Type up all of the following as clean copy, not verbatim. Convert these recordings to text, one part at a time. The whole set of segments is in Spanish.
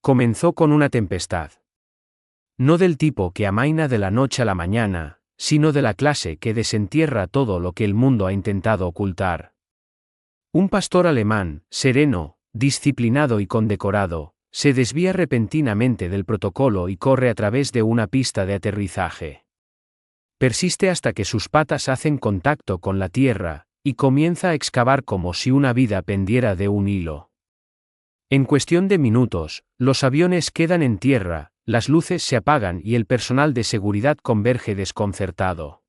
Comenzó con una tempestad. No del tipo que amaina de la noche a la mañana, sino de la clase que desentierra todo lo que el mundo ha intentado ocultar. Un pastor alemán, sereno, disciplinado y condecorado, se desvía repentinamente del protocolo y corre a través de una pista de aterrizaje. Persiste hasta que sus patas hacen contacto con la tierra, y comienza a excavar como si una vida pendiera de un hilo. En cuestión de minutos, los aviones quedan en tierra, las luces se apagan y el personal de seguridad converge desconcertado.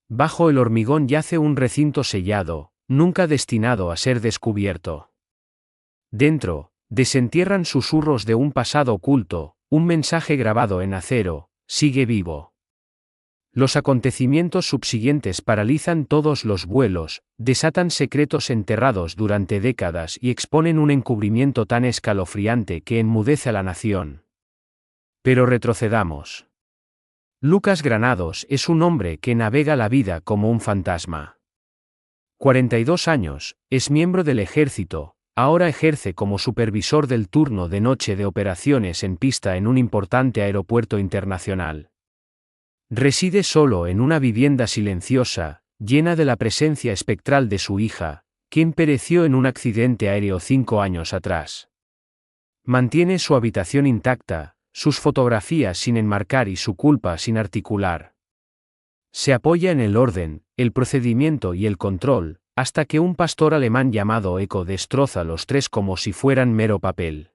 Bajo el hormigón yace un recinto sellado, nunca destinado a ser descubierto. Dentro, desentierran susurros de un pasado oculto, un mensaje grabado en acero: sigue vivo. Los acontecimientos subsiguientes paralizan todos los vuelos, desatan secretos enterrados durante décadas y exponen un encubrimiento tan escalofriante que enmudece a la nación. Pero retrocedamos. Lucas Granados es un hombre que navega la vida como un fantasma. 42 años, es miembro del ejército, ahora ejerce como supervisor del turno de noche de operaciones en pista en un importante aeropuerto internacional. Reside solo en una vivienda silenciosa, llena de la presencia espectral de su hija, quien pereció en un accidente aéreo 5 años atrás. Mantiene su habitación intacta, sus fotografías sin enmarcar y su culpa sin articular. Se apoya en el orden, el procedimiento y el control, hasta que un pastor alemán llamado Eco destroza los tres como si fueran mero papel.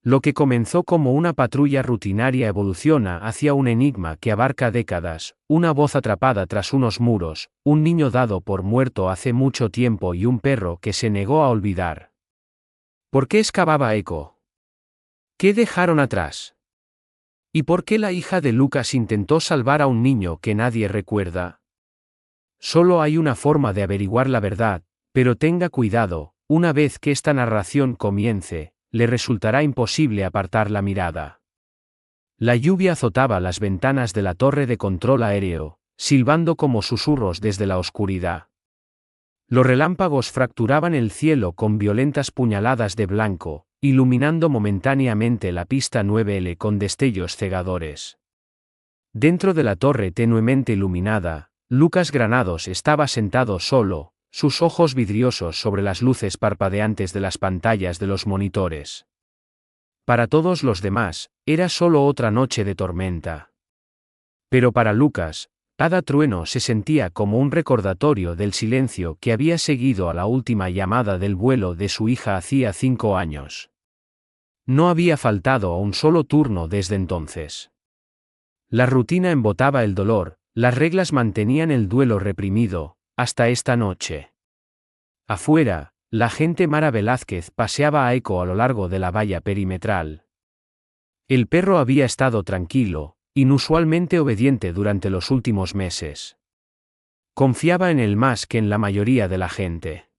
Lo que comenzó como una patrulla rutinaria evoluciona hacia un enigma que abarca décadas, una voz atrapada tras unos muros, un niño dado por muerto hace mucho tiempo y un perro que se negó a olvidar. ¿Por qué excavaba Eco? ¿Qué dejaron atrás? ¿Y por qué la hija de Lucas intentó salvar a un niño que nadie recuerda? Solo hay una forma de averiguar la verdad, pero tenga cuidado, una vez que esta narración comience, le resultará imposible apartar la mirada. La lluvia azotaba las ventanas de la torre de control aéreo, silbando como susurros desde la oscuridad. Los relámpagos fracturaban el cielo con violentas puñaladas de blanco, iluminando momentáneamente la pista 9L con destellos cegadores. Dentro de la torre tenuemente iluminada, Lucas Granados estaba sentado solo, sus ojos vidriosos sobre las luces parpadeantes de las pantallas de los monitores. Para todos los demás, era solo otra noche de tormenta. Pero para Lucas, cada trueno se sentía como un recordatorio del silencio que había seguido a la última llamada del vuelo de su hija hacía 5 años. No había faltado a un solo turno desde entonces. La rutina embotaba el dolor, las reglas mantenían el duelo reprimido, hasta esta noche. Afuera, la agente Mara Velázquez paseaba a Eco a lo largo de la valla perimetral. El perro había estado tranquilo, inusualmente obediente durante los últimos meses. Confiaba en él más que en la mayoría de la gente.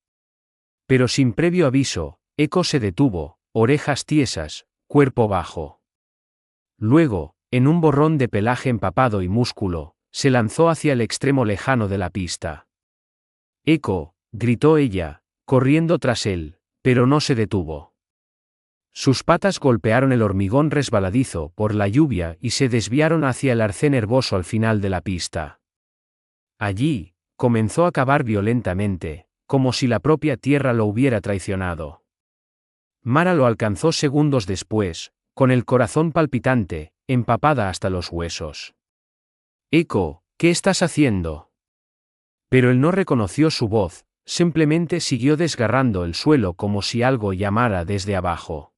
Pero sin previo aviso, Eco se detuvo, orejas tiesas, cuerpo bajo. Luego, en un borrón de pelaje empapado y músculo, se lanzó hacia el extremo lejano de la pista. «Eco», gritó ella, corriendo tras él, pero no se detuvo. Sus patas golpearon el hormigón resbaladizo por la lluvia y se desviaron hacia el arcén herboso al final de la pista. Allí, comenzó a cavar violentamente, como si la propia tierra lo hubiera traicionado. Mara lo alcanzó segundos después, con el corazón palpitante, empapada hasta los huesos. «Eco, ¿qué estás haciendo?» Pero él no reconoció su voz, simplemente siguió desgarrando el suelo como si algo llamara desde abajo.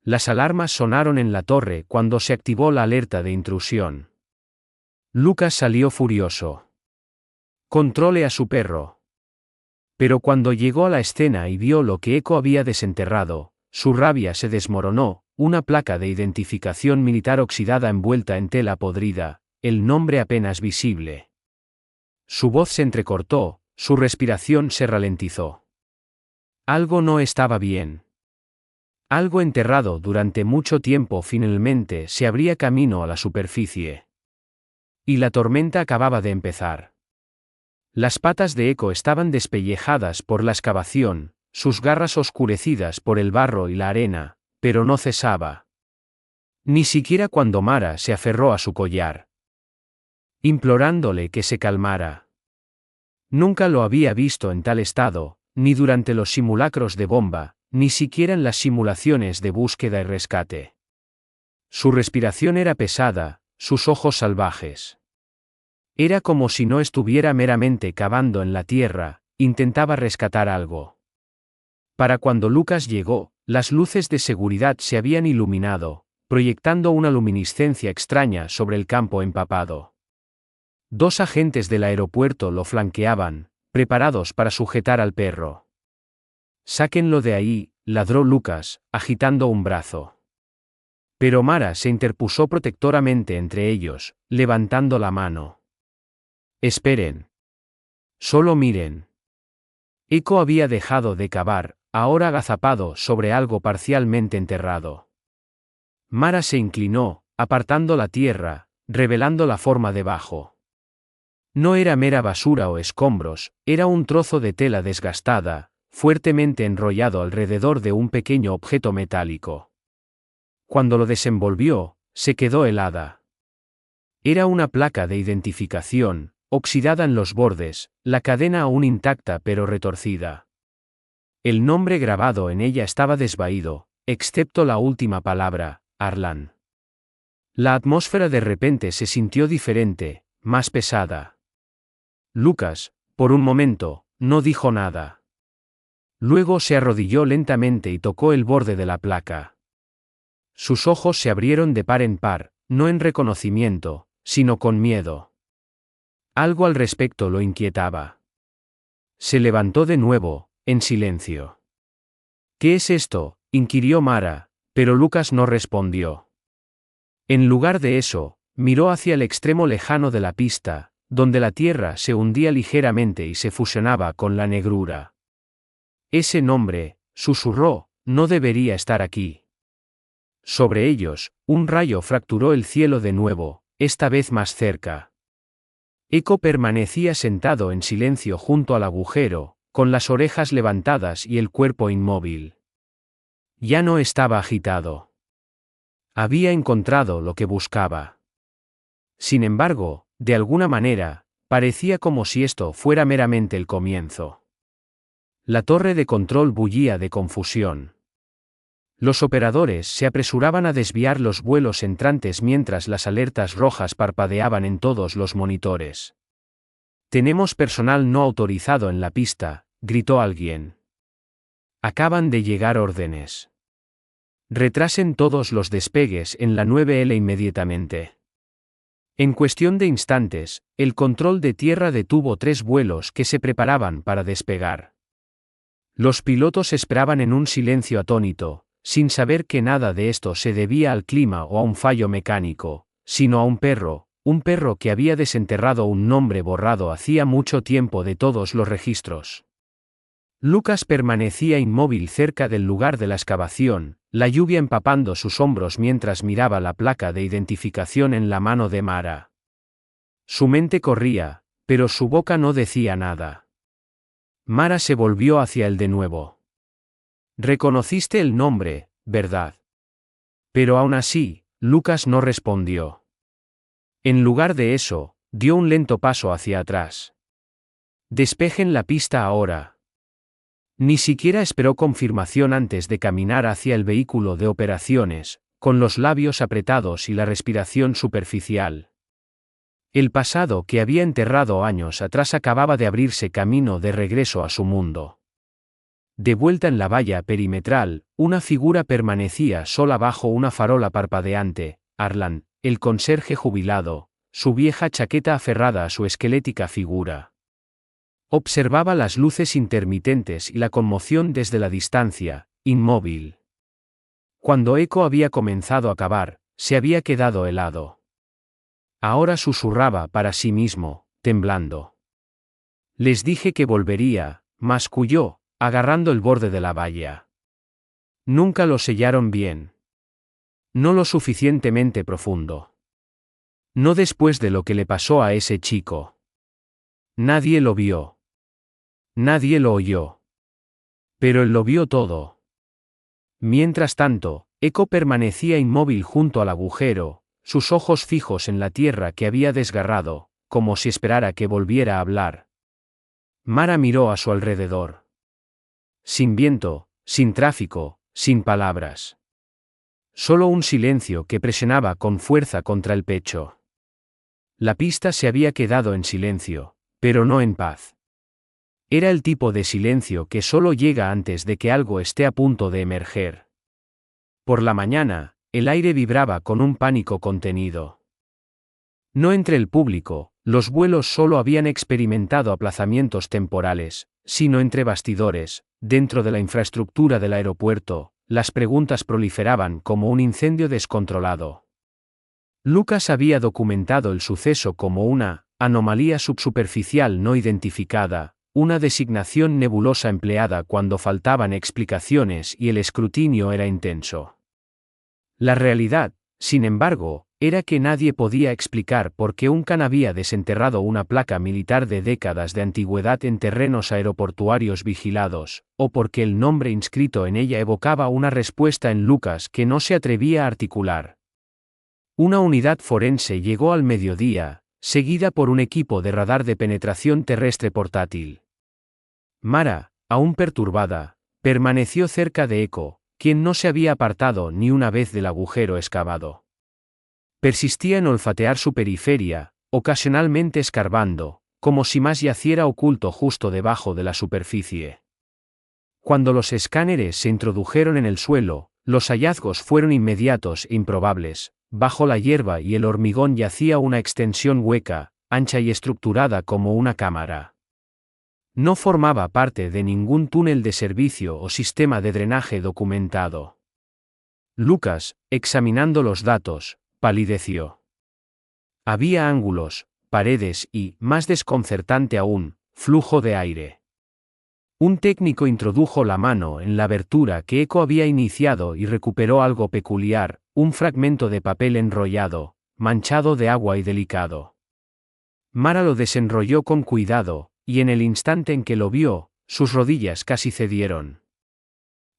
Las alarmas sonaron en la torre cuando se activó la alerta de intrusión. Lucas salió furioso. «Controle a su perro». Pero cuando llegó a la escena y vio lo que Eco había desenterrado, su rabia se desmoronó, una placa de identificación militar oxidada envuelta en tela podrida, el nombre apenas visible. Su voz se entrecortó, su respiración se ralentizó. Algo no estaba bien. Algo enterrado durante mucho tiempo finalmente se abría camino a la superficie. Y la tormenta acababa de empezar. Las patas de Eco estaban despellejadas por la excavación, sus garras oscurecidas por el barro y la arena, pero no cesaba. Ni siquiera cuando Mara se aferró a su collar, implorándole que se calmara. Nunca lo había visto en tal estado, ni durante los simulacros de bomba, ni siquiera en las simulaciones de búsqueda y rescate. Su respiración era pesada, sus ojos salvajes. Era como si no estuviera meramente cavando en la tierra, intentaba rescatar algo. Para cuando Lucas llegó, las luces de seguridad se habían iluminado, proyectando una luminiscencia extraña sobre el campo empapado. 2 agentes del aeropuerto lo flanqueaban, preparados para sujetar al perro. «Sáquenlo de ahí», ladró Lucas, agitando un brazo. Pero Mara se interpuso protectoramente entre ellos, levantando la mano. «Esperen. Solo miren». Eco había dejado de cavar, ahora agazapado sobre algo parcialmente enterrado. Mara se inclinó, apartando la tierra, revelando la forma debajo. No era mera basura o escombros, era un trozo de tela desgastada, fuertemente enrollado alrededor de un pequeño objeto metálico. Cuando lo desenvolvió, se quedó helada. Era una placa de identificación, oxidada en los bordes, la cadena aún intacta pero retorcida. El nombre grabado en ella estaba desvaído, excepto la última palabra, Arlan. La atmósfera de repente se sintió diferente, más pesada. Lucas, por un momento, no dijo nada. Luego se arrodilló lentamente y tocó el borde de la placa. Sus ojos se abrieron de par en par, no en reconocimiento, sino con miedo. Algo al respecto lo inquietaba. Se levantó de nuevo, en silencio. «¿Qué es esto?», inquirió Mara, pero Lucas no respondió. En lugar de eso, miró hacia el extremo lejano de la pista, donde la tierra se hundía ligeramente y se fusionaba con la negrura. «Ese nombre», susurró, «no debería estar aquí». Sobre ellos, un rayo fracturó el cielo de nuevo, esta vez más cerca. Eco permanecía sentado en silencio junto al agujero, con las orejas levantadas y el cuerpo inmóvil. Ya no estaba agitado. Había encontrado lo que buscaba. Sin embargo, de alguna manera, parecía como si esto fuera meramente el comienzo. La torre de control bullía de confusión. Los operadores se apresuraban a desviar los vuelos entrantes mientras las alertas rojas parpadeaban en todos los monitores. «Tenemos personal no autorizado en la pista», gritó alguien. «Acaban de llegar órdenes. Retrasen todos los despegues en la 9L inmediatamente». En cuestión de instantes, el control de tierra detuvo 3 vuelos que se preparaban para despegar. Los pilotos esperaban en un silencio atónito, sin saber que nada de esto se debía al clima o a un fallo mecánico, sino a un perro que había desenterrado un nombre borrado hacía mucho tiempo de todos los registros. Lucas permanecía inmóvil cerca del lugar de la excavación, la lluvia empapando sus hombros mientras miraba la placa de identificación en la mano de Mara. Su mente corría, pero su boca no decía nada. Mara se volvió hacia él de nuevo. «Reconociste el nombre, ¿verdad?». Pero aún así, Lucas no respondió. En lugar de eso, dio un lento paso hacia atrás. «Despejen la pista ahora». Ni siquiera esperó confirmación antes de caminar hacia el vehículo de operaciones, con los labios apretados y la respiración superficial. El pasado que había enterrado años atrás acababa de abrirse camino de regreso a su mundo. De vuelta en la valla perimetral, una figura permanecía sola bajo una farola parpadeante, Arlan, el conserje jubilado, su vieja chaqueta aferrada a su esquelética figura. Observaba las luces intermitentes y la conmoción desde la distancia, inmóvil. Cuando Eco había comenzado a cavar, se había quedado helado. Ahora susurraba para sí mismo, temblando. «Les dije que volvería», masculló, agarrando el borde de la valla. «Nunca lo sellaron bien. No lo suficientemente profundo. No después de lo que le pasó a ese chico. Nadie lo vio. Nadie lo oyó. Pero él lo vio todo. Mientras tanto, Eco permanecía inmóvil junto al agujero, sus ojos fijos en la tierra que había desgarrado, como si esperara que volviera a hablar. Mara miró a su alrededor. Sin viento, sin tráfico, sin palabras. Solo un silencio que presionaba con fuerza contra el pecho. La pista se había quedado en silencio, pero no en paz. Era el tipo de silencio que solo llega antes de que algo esté a punto de emerger. Por la mañana, el aire vibraba con un pánico contenido. No entre el público, los vuelos solo habían experimentado aplazamientos temporales, sino entre bastidores, dentro de la infraestructura del aeropuerto, las preguntas proliferaban como un incendio descontrolado. Lucas había documentado el suceso como una anomalía subsuperficial no identificada, una designación nebulosa empleada cuando faltaban explicaciones y el escrutinio era intenso. La realidad, sin embargo, era que nadie podía explicar por qué un can había desenterrado una placa militar de décadas de antigüedad en terrenos aeroportuarios vigilados, o por qué el nombre inscrito en ella evocaba una respuesta en Lucas que no se atrevía a articular. Una unidad forense llegó al mediodía, seguida por un equipo de radar de penetración terrestre portátil. Mara, aún perturbada, permaneció cerca de Eco, quien no se había apartado ni una vez del agujero excavado. Persistía en olfatear su periferia, ocasionalmente escarbando, como si más yaciera oculto justo debajo de la superficie. Cuando los escáneres se introdujeron en el suelo, los hallazgos fueron inmediatos e improbables. Bajo la hierba y el hormigón yacía una extensión hueca, ancha y estructurada como una cámara. No formaba parte de ningún túnel de servicio o sistema de drenaje documentado. Lucas, examinando los datos, palideció. Había ángulos, paredes y, más desconcertante aún, flujo de aire. Un técnico introdujo la mano en la abertura que Eco había iniciado y recuperó algo peculiar, un fragmento de papel enrollado, manchado de agua y delicado. Mara lo desenrolló con cuidado, y en el instante en que lo vio, sus rodillas casi cedieron.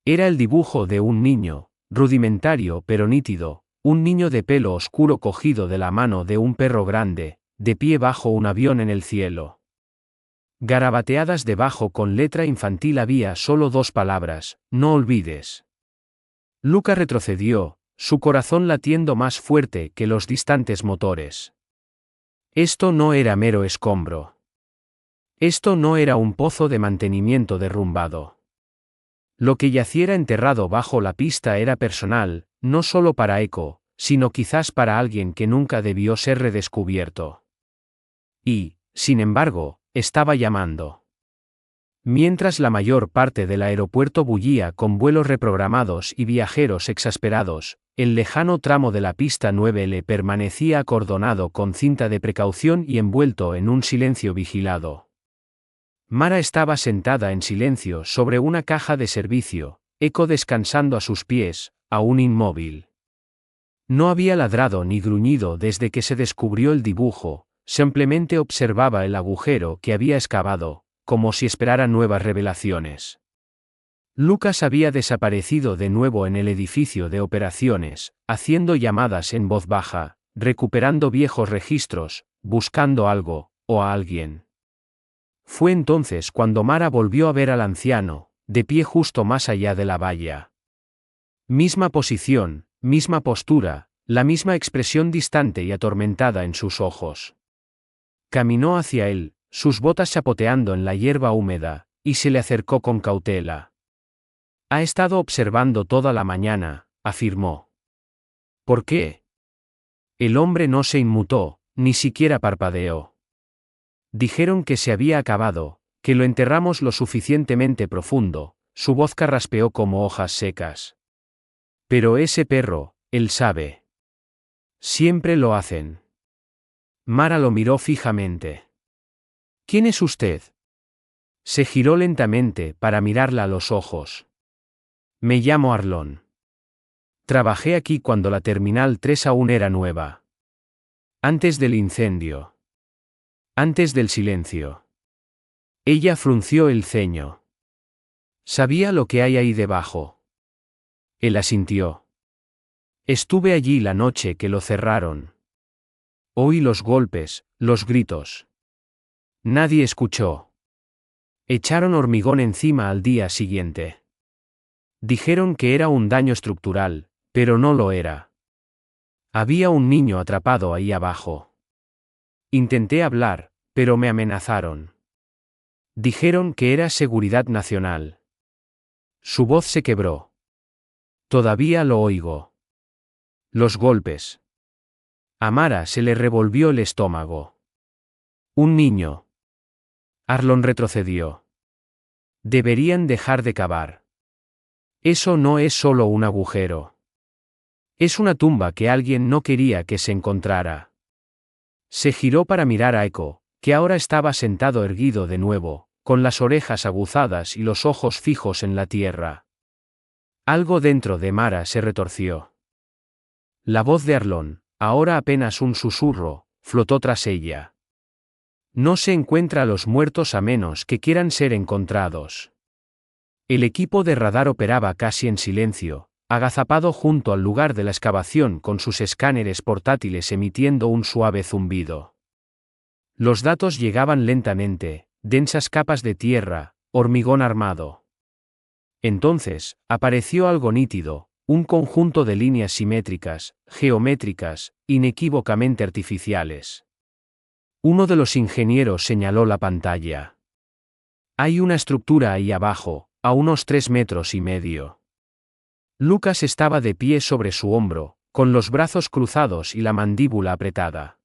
Era el dibujo de un niño, rudimentario pero nítido, un niño de pelo oscuro cogido de la mano de un perro grande, de pie bajo un avión en el cielo. Garabateadas debajo con letra infantil había solo 2 palabras: no olvides. Lucas retrocedió, su corazón latiendo más fuerte que los distantes motores. Esto no era mero escombro. Esto no era un pozo de mantenimiento derrumbado. Lo que yaciera enterrado bajo la pista era personal, no solo para Eco, sino quizás para alguien que nunca debió ser redescubierto. Y, sin embargo, estaba llamando. Mientras la mayor parte del aeropuerto bullía con vuelos reprogramados y viajeros exasperados, el lejano tramo de la pista 9L permanecía acordonado con cinta de precaución y envuelto en un silencio vigilado. Mara estaba sentada en silencio sobre una caja de servicio, Eco descansando a sus pies, aún inmóvil. No había ladrado ni gruñido desde que se descubrió el dibujo, simplemente observaba el agujero que había excavado, como si esperara nuevas revelaciones. Lucas había desaparecido de nuevo en el edificio de operaciones, haciendo llamadas en voz baja, recuperando viejos registros, buscando algo, o a alguien. Fue entonces cuando Mara volvió a ver al anciano, de pie justo más allá de la valla. Misma posición, misma postura, la misma expresión distante y atormentada en sus ojos. Caminó hacia él, sus botas chapoteando en la hierba húmeda, y se le acercó con cautela. Ha estado observando toda la mañana, afirmó. ¿Por qué? El hombre no se inmutó, ni siquiera parpadeó. Dijeron que se había acabado, que lo enterramos lo suficientemente profundo, su voz carraspeó como hojas secas. Pero ese perro, él sabe. Siempre lo hacen. Mara lo miró fijamente. ¿Quién es usted? Se giró lentamente para mirarla a los ojos. Me llamo Arlon. Trabajé aquí cuando la Terminal 3 aún era nueva. Antes del incendio. Antes del silencio. Ella frunció el ceño. ¿Sabía lo que hay ahí debajo? Él asintió. Estuve allí la noche que lo cerraron. Oí los golpes, los gritos. Nadie escuchó. Echaron hormigón encima al día siguiente. Dijeron que era un daño estructural, pero no lo era. Había un niño atrapado ahí abajo. Intenté hablar, pero me amenazaron. Dijeron que era seguridad nacional. Su voz se quebró. Todavía lo oigo. Los golpes. A Mara se le revolvió el estómago. Un niño. Arlon retrocedió. Deberían dejar de cavar. Eso no es solo un agujero. Es una tumba que alguien no quería que se encontrara. Se giró para mirar a Echo, que ahora estaba sentado erguido de nuevo, con las orejas aguzadas y los ojos fijos en la tierra. Algo dentro de Mara se retorció. La voz de Arlon, ahora apenas un susurro, flotó tras ella. No se encuentra a los muertos a menos que quieran ser encontrados. El equipo de radar operaba casi en silencio, agazapado junto al lugar de la excavación con sus escáneres portátiles emitiendo un suave zumbido. Los datos llegaban lentamente, densas capas de tierra, hormigón armado. Entonces, apareció algo nítido, un conjunto de líneas simétricas, geométricas, inequívocamente artificiales. Uno de los ingenieros señaló la pantalla. Hay una estructura ahí abajo, a unos 3,5 metros. Lucas estaba de pie sobre su hombro, con los brazos cruzados y la mandíbula apretada.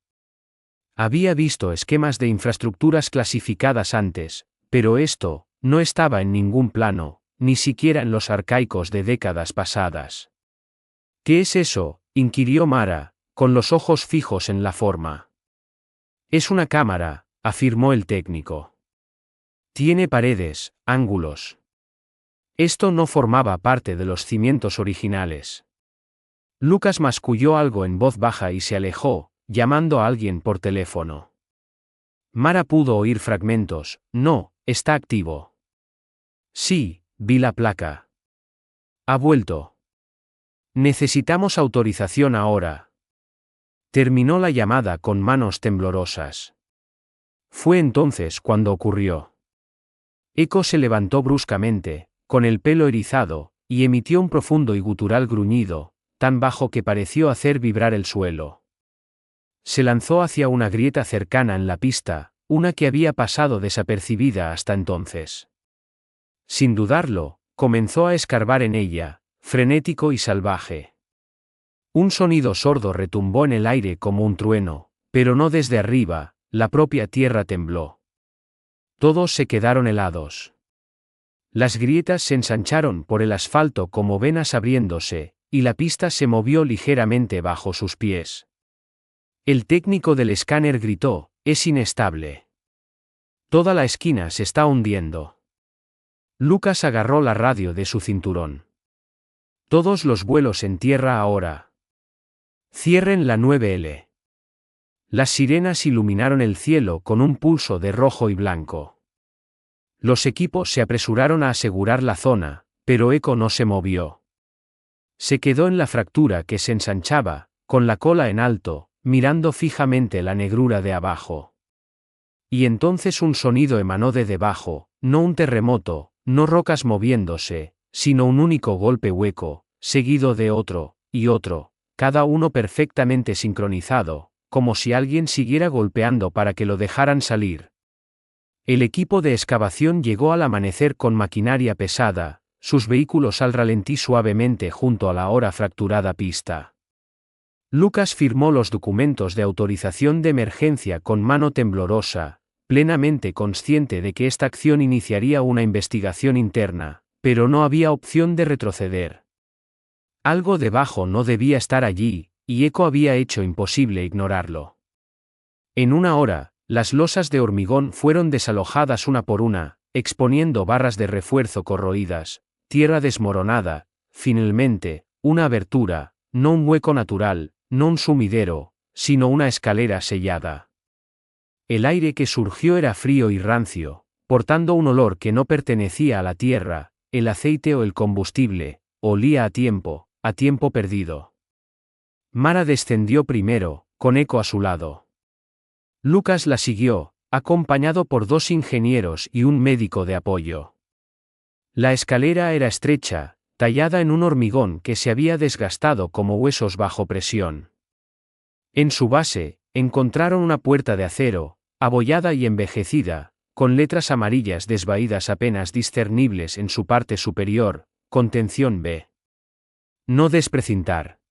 Había visto esquemas de infraestructuras clasificadas antes, pero esto no estaba en ningún plano, ni siquiera en los arcaicos de décadas pasadas. ¿Qué es eso?, inquirió Mara, con los ojos fijos en la forma. Es una cámara, afirmó el técnico. Tiene paredes, ángulos. Esto no formaba parte de los cimientos originales. Lucas masculló algo en voz baja y se alejó, llamando a alguien por teléfono. Mara pudo oír fragmentos. No, está activo. Sí, vi la placa. Ha vuelto. Necesitamos autorización ahora. Terminó la llamada con manos temblorosas. Fue entonces cuando ocurrió. Echo se levantó bruscamente, con el pelo erizado, y emitió un profundo y gutural gruñido, tan bajo que pareció hacer vibrar el suelo. Se lanzó hacia una grieta cercana en la pista, una que había pasado desapercibida hasta entonces. Sin dudarlo, comenzó a escarbar en ella, frenético y salvaje. Un sonido sordo retumbó en el aire como un trueno, pero no desde arriba, la propia tierra tembló. Todos se quedaron helados. Las grietas se ensancharon por el asfalto como venas abriéndose, y la pista se movió ligeramente bajo sus pies. El técnico del escáner gritó: «Es inestable. Toda la esquina se está hundiendo». Lucas agarró la radio de su cinturón. «Todos los vuelos en tierra ahora. Cierren la 9L». Las sirenas iluminaron el cielo con un pulso de rojo y blanco. Los equipos se apresuraron a asegurar la zona, pero Echo no se movió. Se quedó en la fractura que se ensanchaba, con la cola en alto, mirando fijamente la negrura de abajo. Y entonces un sonido emanó de debajo, no un terremoto, no rocas moviéndose, sino un único golpe hueco, seguido de otro, y otro, cada uno perfectamente sincronizado, como si alguien siguiera golpeando para que lo dejaran salir. El equipo de excavación llegó al amanecer con maquinaria pesada, sus vehículos al ralentí suavemente junto a la ahora fracturada pista. Lucas firmó los documentos de autorización de emergencia con mano temblorosa, plenamente consciente de que esta acción iniciaría una investigación interna, pero no había opción de retroceder. Algo debajo no debía estar allí, y Echo había hecho imposible ignorarlo. En una hora, las losas de hormigón fueron desalojadas una por una, exponiendo barras de refuerzo corroídas, tierra desmoronada, finalmente, una abertura, no un hueco natural, no un sumidero, sino una escalera sellada. El aire que surgió era frío y rancio, portando un olor que no pertenecía a la tierra, el aceite o el combustible, olía a tiempo perdido. Mara descendió primero, con Eco a su lado. Lucas la siguió, acompañado por 2 ingenieros y un médico de apoyo. La escalera era estrecha, tallada en un hormigón que se había desgastado como huesos bajo presión. En su base, encontraron una puerta de acero, abollada y envejecida, con letras amarillas desvaídas apenas discernibles en su parte superior, contención B. No desprecintar.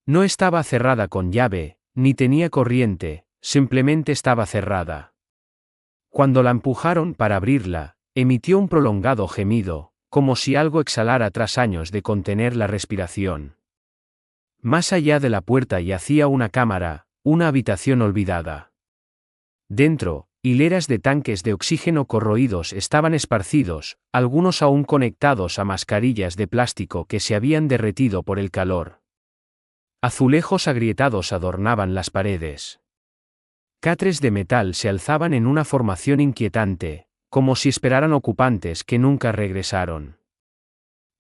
No estaba cerrada con llave, ni tenía corriente, simplemente estaba cerrada. Cuando la empujaron para abrirla, emitió un prolongado gemido, como si algo exhalara tras años de contener la respiración. Más allá de la puerta yacía una cámara, una habitación olvidada. Dentro, hileras de tanques de oxígeno corroídos estaban esparcidos, algunos aún conectados a mascarillas de plástico que se habían derretido por el calor. Azulejos agrietados adornaban las paredes. Catres de metal se alzaban en una formación inquietante, como si esperaran ocupantes que nunca regresaron.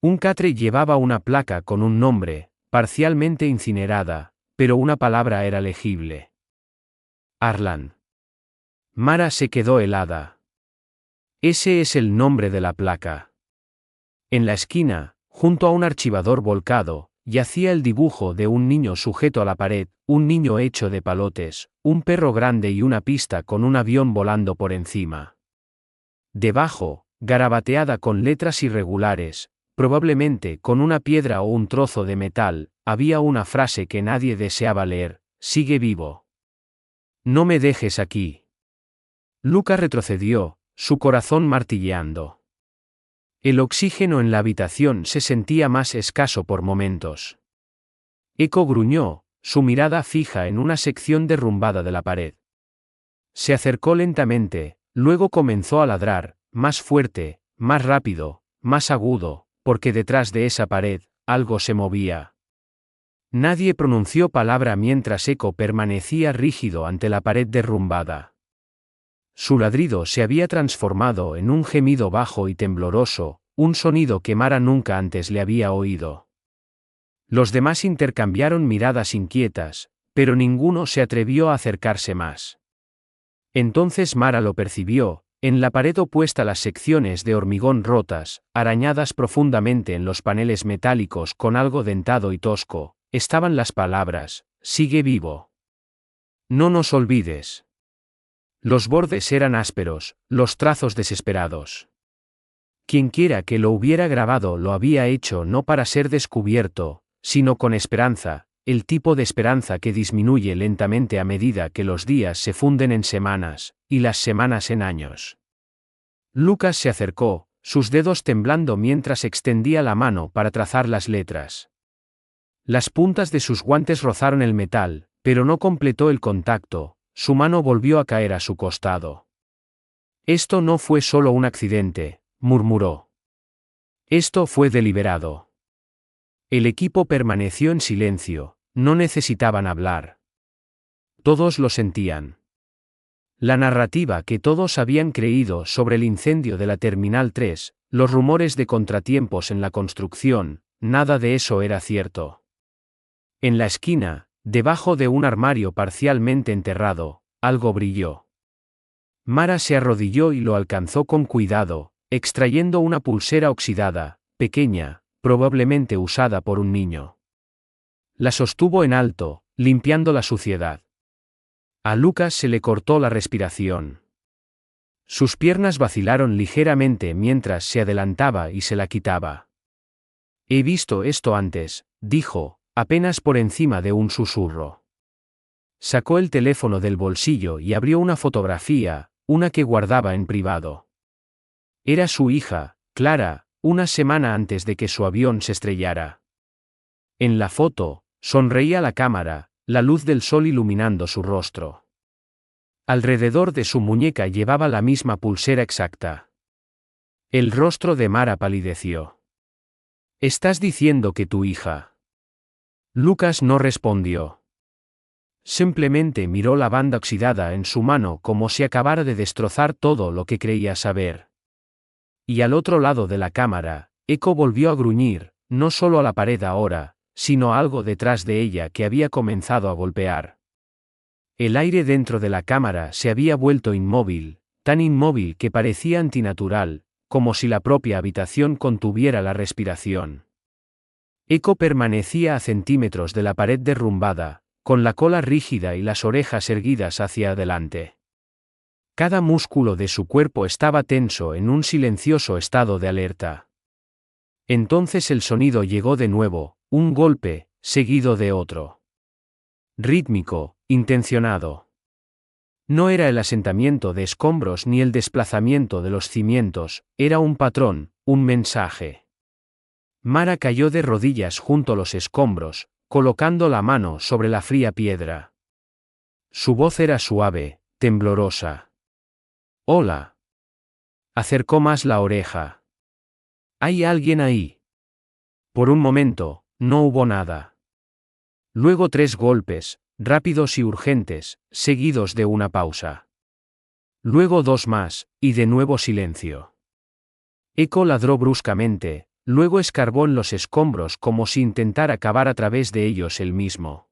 Un catre llevaba una placa con un nombre, parcialmente incinerada, pero una palabra era legible. Arlan. Mara se quedó helada. Ese es el nombre de la placa. En la esquina, junto a un archivador volcado, yacía el dibujo de un niño sujeto a la pared, un niño hecho de palotes, un perro grande y una pista con un avión volando por encima. Debajo, garabateada con letras irregulares, probablemente con una piedra o un trozo de metal, había una frase que nadie deseaba leer: sigue vivo. No me dejes aquí. Lucas retrocedió, su corazón martilleando. El oxígeno en la habitación se sentía más escaso por momentos. Eco gruñó, su mirada fija en una sección derrumbada de la pared. Se acercó lentamente, luego comenzó a ladrar, más fuerte, más rápido, más agudo, porque detrás de esa pared, algo se movía. Nadie pronunció palabra mientras Eco permanecía rígido ante la pared derrumbada. Su ladrido se había transformado en un gemido bajo y tembloroso, un sonido que Mara nunca antes le había oído. Los demás intercambiaron miradas inquietas, pero ninguno se atrevió a acercarse más. Entonces Mara lo percibió, en la pared opuesta las secciones de hormigón rotas, arañadas profundamente en los paneles metálicos con algo dentado y tosco, estaban las palabras: sigue vivo. No nos olvides. Los bordes eran ásperos, los trazos desesperados. Quienquiera que lo hubiera grabado lo había hecho no para ser descubierto, sino con esperanza, el tipo de esperanza que disminuye lentamente a medida que los días se funden en semanas, y las semanas en años. Lucas se acercó, sus dedos temblando mientras extendía la mano para trazar las letras. Las puntas de sus guantes rozaron el metal, pero no completó el contacto. Su mano volvió a caer a su costado. Esto no fue solo un accidente, murmuró. Esto fue deliberado. El equipo permaneció en silencio, no necesitaban hablar. Todos lo sentían. La narrativa que todos habían creído sobre el incendio de la Terminal 3, los rumores de contratiempos en la construcción, nada de eso era cierto. En la esquina, debajo de un armario parcialmente enterrado, algo brilló. Mara se arrodilló y lo alcanzó con cuidado, extrayendo una pulsera oxidada, pequeña, probablemente usada por un niño. La sostuvo en alto, limpiando la suciedad. A Lucas se le cortó la respiración. Sus piernas vacilaron ligeramente mientras se adelantaba y se la quitaba. He visto esto antes, dijo, apenas por encima de un susurro. Sacó el teléfono del bolsillo y abrió una fotografía, una que guardaba en privado. Era su hija, Clara, una semana antes de que su avión se estrellara. En la foto, sonreía la cámara, la luz del sol iluminando su rostro. Alrededor de su muñeca llevaba la misma pulsera exacta. El rostro de Mara palideció. ¿Estás diciendo que tu hija? Lucas no respondió. Simplemente miró la banda oxidada en su mano como si acabara de destrozar todo lo que creía saber. Y al otro lado de la cámara, Eco volvió a gruñir, no solo a la pared ahora, sino algo detrás de ella que había comenzado a golpear. El aire dentro de la cámara se había vuelto inmóvil, tan inmóvil que parecía antinatural, como si la propia habitación contuviera la respiración. Echo permanecía a centímetros de la pared derrumbada, con la cola rígida y las orejas erguidas hacia adelante. Cada músculo de su cuerpo estaba tenso en un silencioso estado de alerta. Entonces el sonido llegó de nuevo, un golpe, seguido de otro. Rítmico, intencionado. No era el asentamiento de escombros ni el desplazamiento de los cimientos, era un patrón, un mensaje. Mara cayó de rodillas junto a los escombros, colocando la mano sobre la fría piedra. Su voz era suave, temblorosa. «Hola». Acercó más la oreja. «¿Hay alguien ahí?» Por un momento, no hubo nada. Luego 3 golpes, rápidos y urgentes, seguidos de una pausa. Luego 2 más, y de nuevo silencio. Echo ladró bruscamente, luego escarbó en los escombros como si intentara cavar a través de ellos él mismo.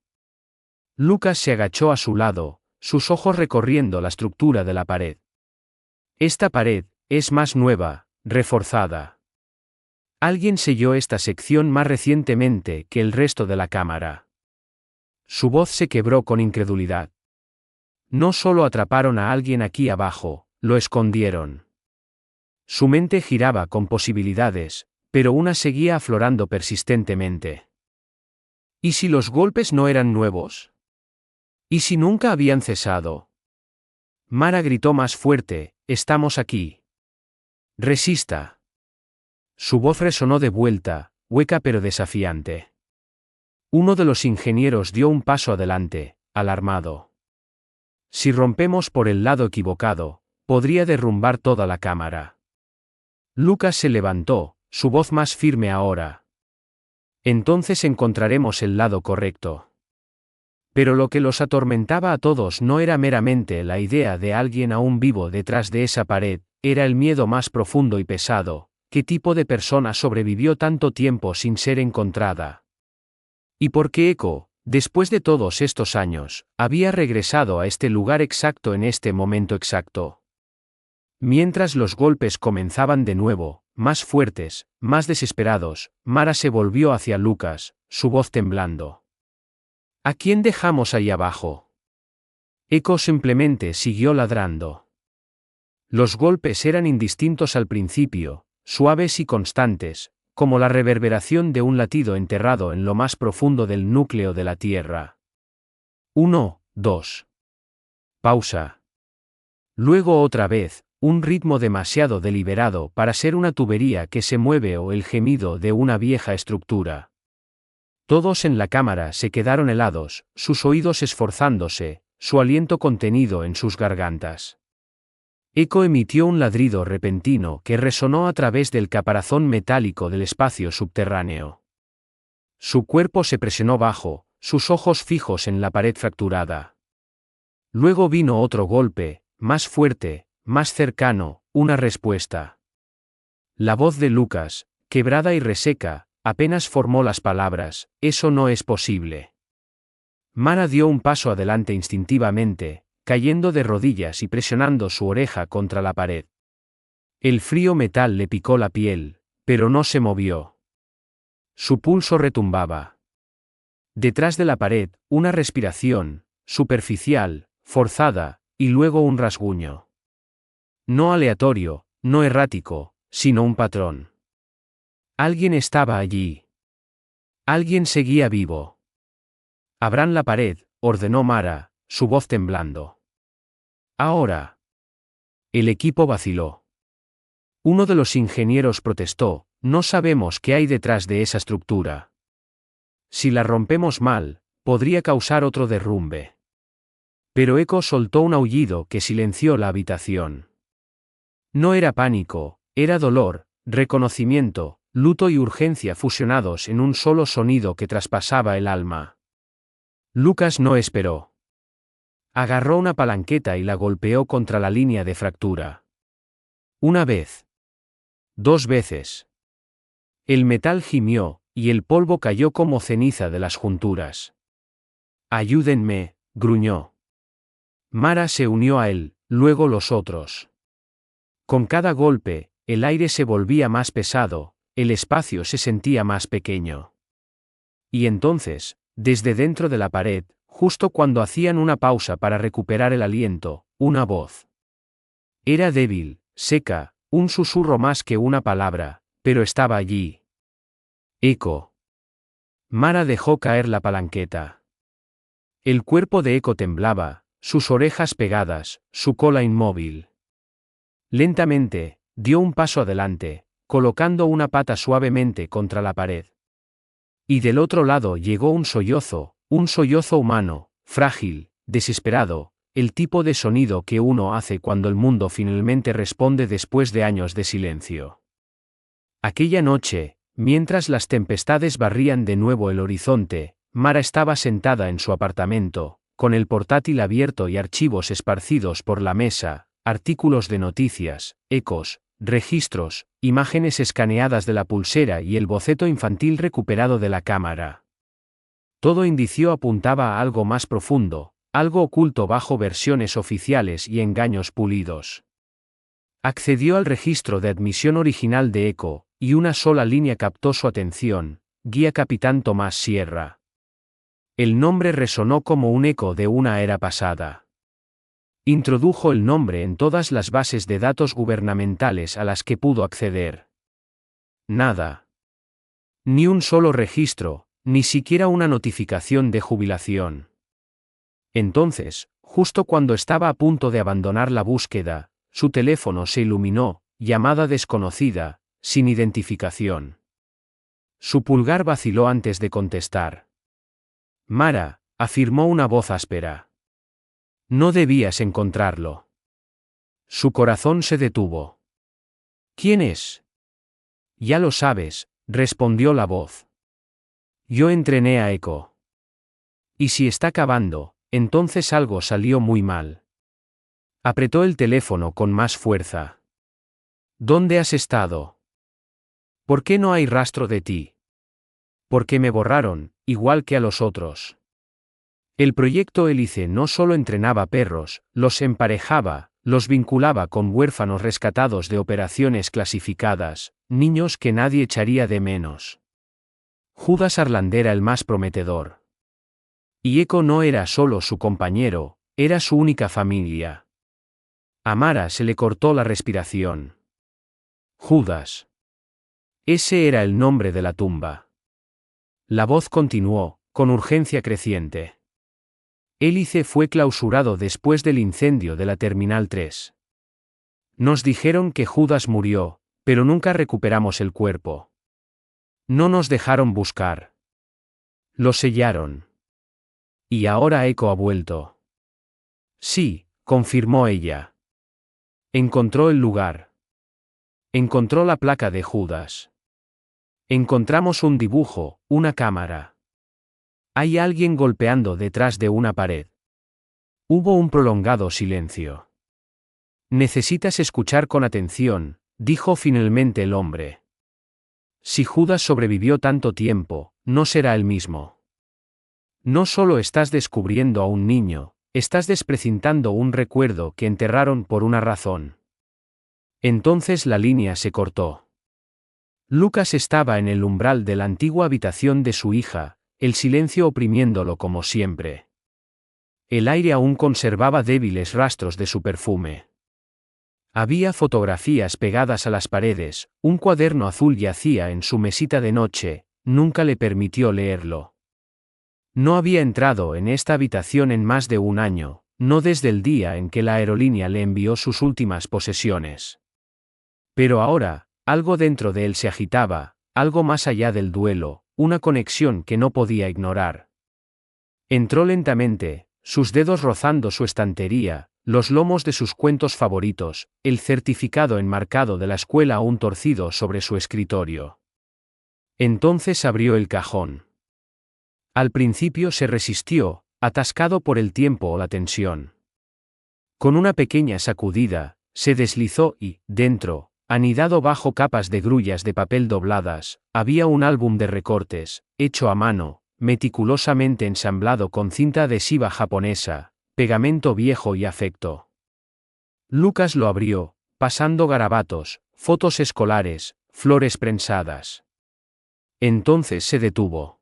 Lucas se agachó a su lado, sus ojos recorriendo la estructura de la pared. Esta pared es más nueva, reforzada. Alguien selló esta sección más recientemente que el resto de la cámara. Su voz se quebró con incredulidad. No solo atraparon a alguien aquí abajo, lo escondieron. Su mente giraba con posibilidades, pero una seguía aflorando persistentemente. ¿Y si los golpes no eran nuevos? ¿Y si nunca habían cesado? Mara gritó más fuerte: «Estamos aquí. Resista». Su voz resonó de vuelta, hueca pero desafiante. Uno de los ingenieros dio un paso adelante, alarmado. «Si rompemos por el lado equivocado, podría derrumbar toda la cámara». Lucas se levantó, su voz más firme ahora. «Entonces encontraremos el lado correcto». Pero lo que los atormentaba a todos no era meramente la idea de alguien aún vivo detrás de esa pared, era el miedo más profundo y pesado. ¿Qué tipo de persona sobrevivió tanto tiempo sin ser encontrada? ¿Y por qué Echo, después de todos estos años, había regresado a este lugar exacto en este momento exacto? Mientras los golpes comenzaban de nuevo, más fuertes, más desesperados, Mara se volvió hacia Lucas, su voz temblando. «¿A quién dejamos ahí abajo?» Echo simplemente siguió ladrando. Los golpes eran indistintos al principio, suaves y constantes, como la reverberación de un latido enterrado en lo más profundo del núcleo de la Tierra. 1, 2. Pausa. Luego otra vez, un ritmo demasiado deliberado para ser una tubería que se mueve o el gemido de una vieja estructura. Todos en la cámara se quedaron helados, sus oídos esforzándose, su aliento contenido en sus gargantas. Echo emitió un ladrido repentino que resonó a través del caparazón metálico del espacio subterráneo. Su cuerpo se presionó bajo, sus ojos fijos en la pared fracturada. Luego vino otro golpe, más fuerte, más cercano, una respuesta. La voz de Lucas, quebrada y reseca, apenas formó las palabras: «Eso no es posible». Mara dio un paso adelante instintivamente, cayendo de rodillas y presionando su oreja contra la pared. El frío metal le picó la piel, pero no se movió. Su pulso retumbaba. Detrás de la pared, una respiración, superficial, forzada, y luego un rasguño. No aleatorio, no errático, sino un patrón. Alguien estaba allí. Alguien seguía vivo. «Abran la pared», ordenó Mara, su voz temblando. «Ahora». El equipo vaciló. Uno de los ingenieros protestó: «No sabemos qué hay detrás de esa estructura. Si la rompemos mal, podría causar otro derrumbe». Pero Echo soltó un aullido que silenció la habitación. No era pánico, era dolor, reconocimiento, luto y urgencia fusionados en un solo sonido que traspasaba el alma. Lucas no esperó. Agarró una palanqueta y la golpeó contra la línea de fractura. Una vez. 2 veces. El metal gimió, y el polvo cayó como ceniza de las junturas. «Ayúdenme», gruñó. Mara se unió a él, luego los otros. Con cada golpe, el aire se volvía más pesado, el espacio se sentía más pequeño. Y entonces, desde dentro de la pared, justo cuando hacían una pausa para recuperar el aliento, una voz. Era débil, seca, un susurro más que una palabra, pero estaba allí. Eco. Mara dejó caer la palanqueta. El cuerpo de Eco temblaba, sus orejas pegadas, su cola inmóvil. Lentamente, dio un paso adelante, colocando una pata suavemente contra la pared. Y del otro lado llegó un sollozo humano, frágil, desesperado, el tipo de sonido que uno hace cuando el mundo finalmente responde después de años de silencio. Aquella noche, mientras las tempestades barrían de nuevo el horizonte, Mara estaba sentada en su apartamento, con el portátil abierto y archivos esparcidos por la mesa, artículos de noticias, ecos, registros, imágenes escaneadas de la pulsera y el boceto infantil recuperado de la cámara. Todo indicio apuntaba a algo más profundo, algo oculto bajo versiones oficiales y engaños pulidos. Accedió al registro de admisión original de Eco, y una sola línea captó su atención: Guía Capitán Tomás Sierra. El nombre resonó como un eco de una era pasada. Introdujo el nombre en todas las bases de datos gubernamentales a las que pudo acceder. Nada. Ni un solo registro, ni siquiera una notificación de jubilación. Entonces, justo cuando estaba a punto de abandonar la búsqueda, su teléfono se iluminó: llamada desconocida, sin identificación. Su pulgar vaciló antes de contestar. Mara, afirmó una voz áspera. No debías encontrarlo. Su corazón se detuvo. ¿Quién es? Ya lo sabes, respondió la voz. Yo entrené a Eco. Y si está cavando, entonces algo salió muy mal. Apretó el teléfono con más fuerza. ¿Dónde has estado? ¿Por qué no hay rastro de ti? Porque me borraron, igual que a los otros. El proyecto Hélice no solo entrenaba perros, los emparejaba, los vinculaba con huérfanos rescatados de operaciones clasificadas, niños que nadie echaría de menos. Judas Arland era el más prometedor. Y Eco no era solo su compañero, era su única familia. A Mara se le cortó la respiración. Judas. Ese era el nombre de la tumba. La voz continuó, con urgencia creciente. Hélice fue clausurado después del incendio de la Terminal 3. Nos dijeron que Judas murió, pero nunca recuperamos el cuerpo. No nos dejaron buscar. Lo sellaron. Y ahora Eco ha vuelto. Sí, confirmó ella. Encontró el lugar. Encontró la placa de Judas. Encontramos un dibujo, una cámara. Hay alguien golpeando detrás de una pared. Hubo un prolongado silencio. Necesitas escuchar con atención, dijo finalmente el hombre. Si Judas sobrevivió tanto tiempo, no será el mismo. No solo estás descubriendo a un niño, estás desprecintando un recuerdo que enterraron por una razón. Entonces la línea se cortó. Lucas estaba en el umbral de la antigua habitación de su hija, el silencio oprimiéndolo como siempre. El aire aún conservaba débiles rastros de su perfume. Había fotografías pegadas a las paredes, un cuaderno azul yacía en su mesita de noche, nunca le permitió leerlo. No había entrado en esta habitación en más de un año, no desde el día en que la aerolínea le envió sus últimas posesiones. Pero ahora, algo dentro de él se agitaba, algo más allá del duelo, una conexión que no podía ignorar. Entró lentamente, sus dedos rozando su estantería, los lomos de sus cuentos favoritos, el certificado enmarcado de la escuela aún torcido sobre su escritorio. Entonces abrió el cajón. Al principio se resistió, atascado por el tiempo o la tensión. Con una pequeña sacudida, se deslizó y, dentro, Anidado bajo capas de grullas de papel dobladas, había un álbum de recortes, hecho a mano, meticulosamente ensamblado con cinta adhesiva japonesa, pegamento viejo y afecto. Lucas lo abrió, pasando garabatos, fotos escolares, flores prensadas. Entonces se detuvo.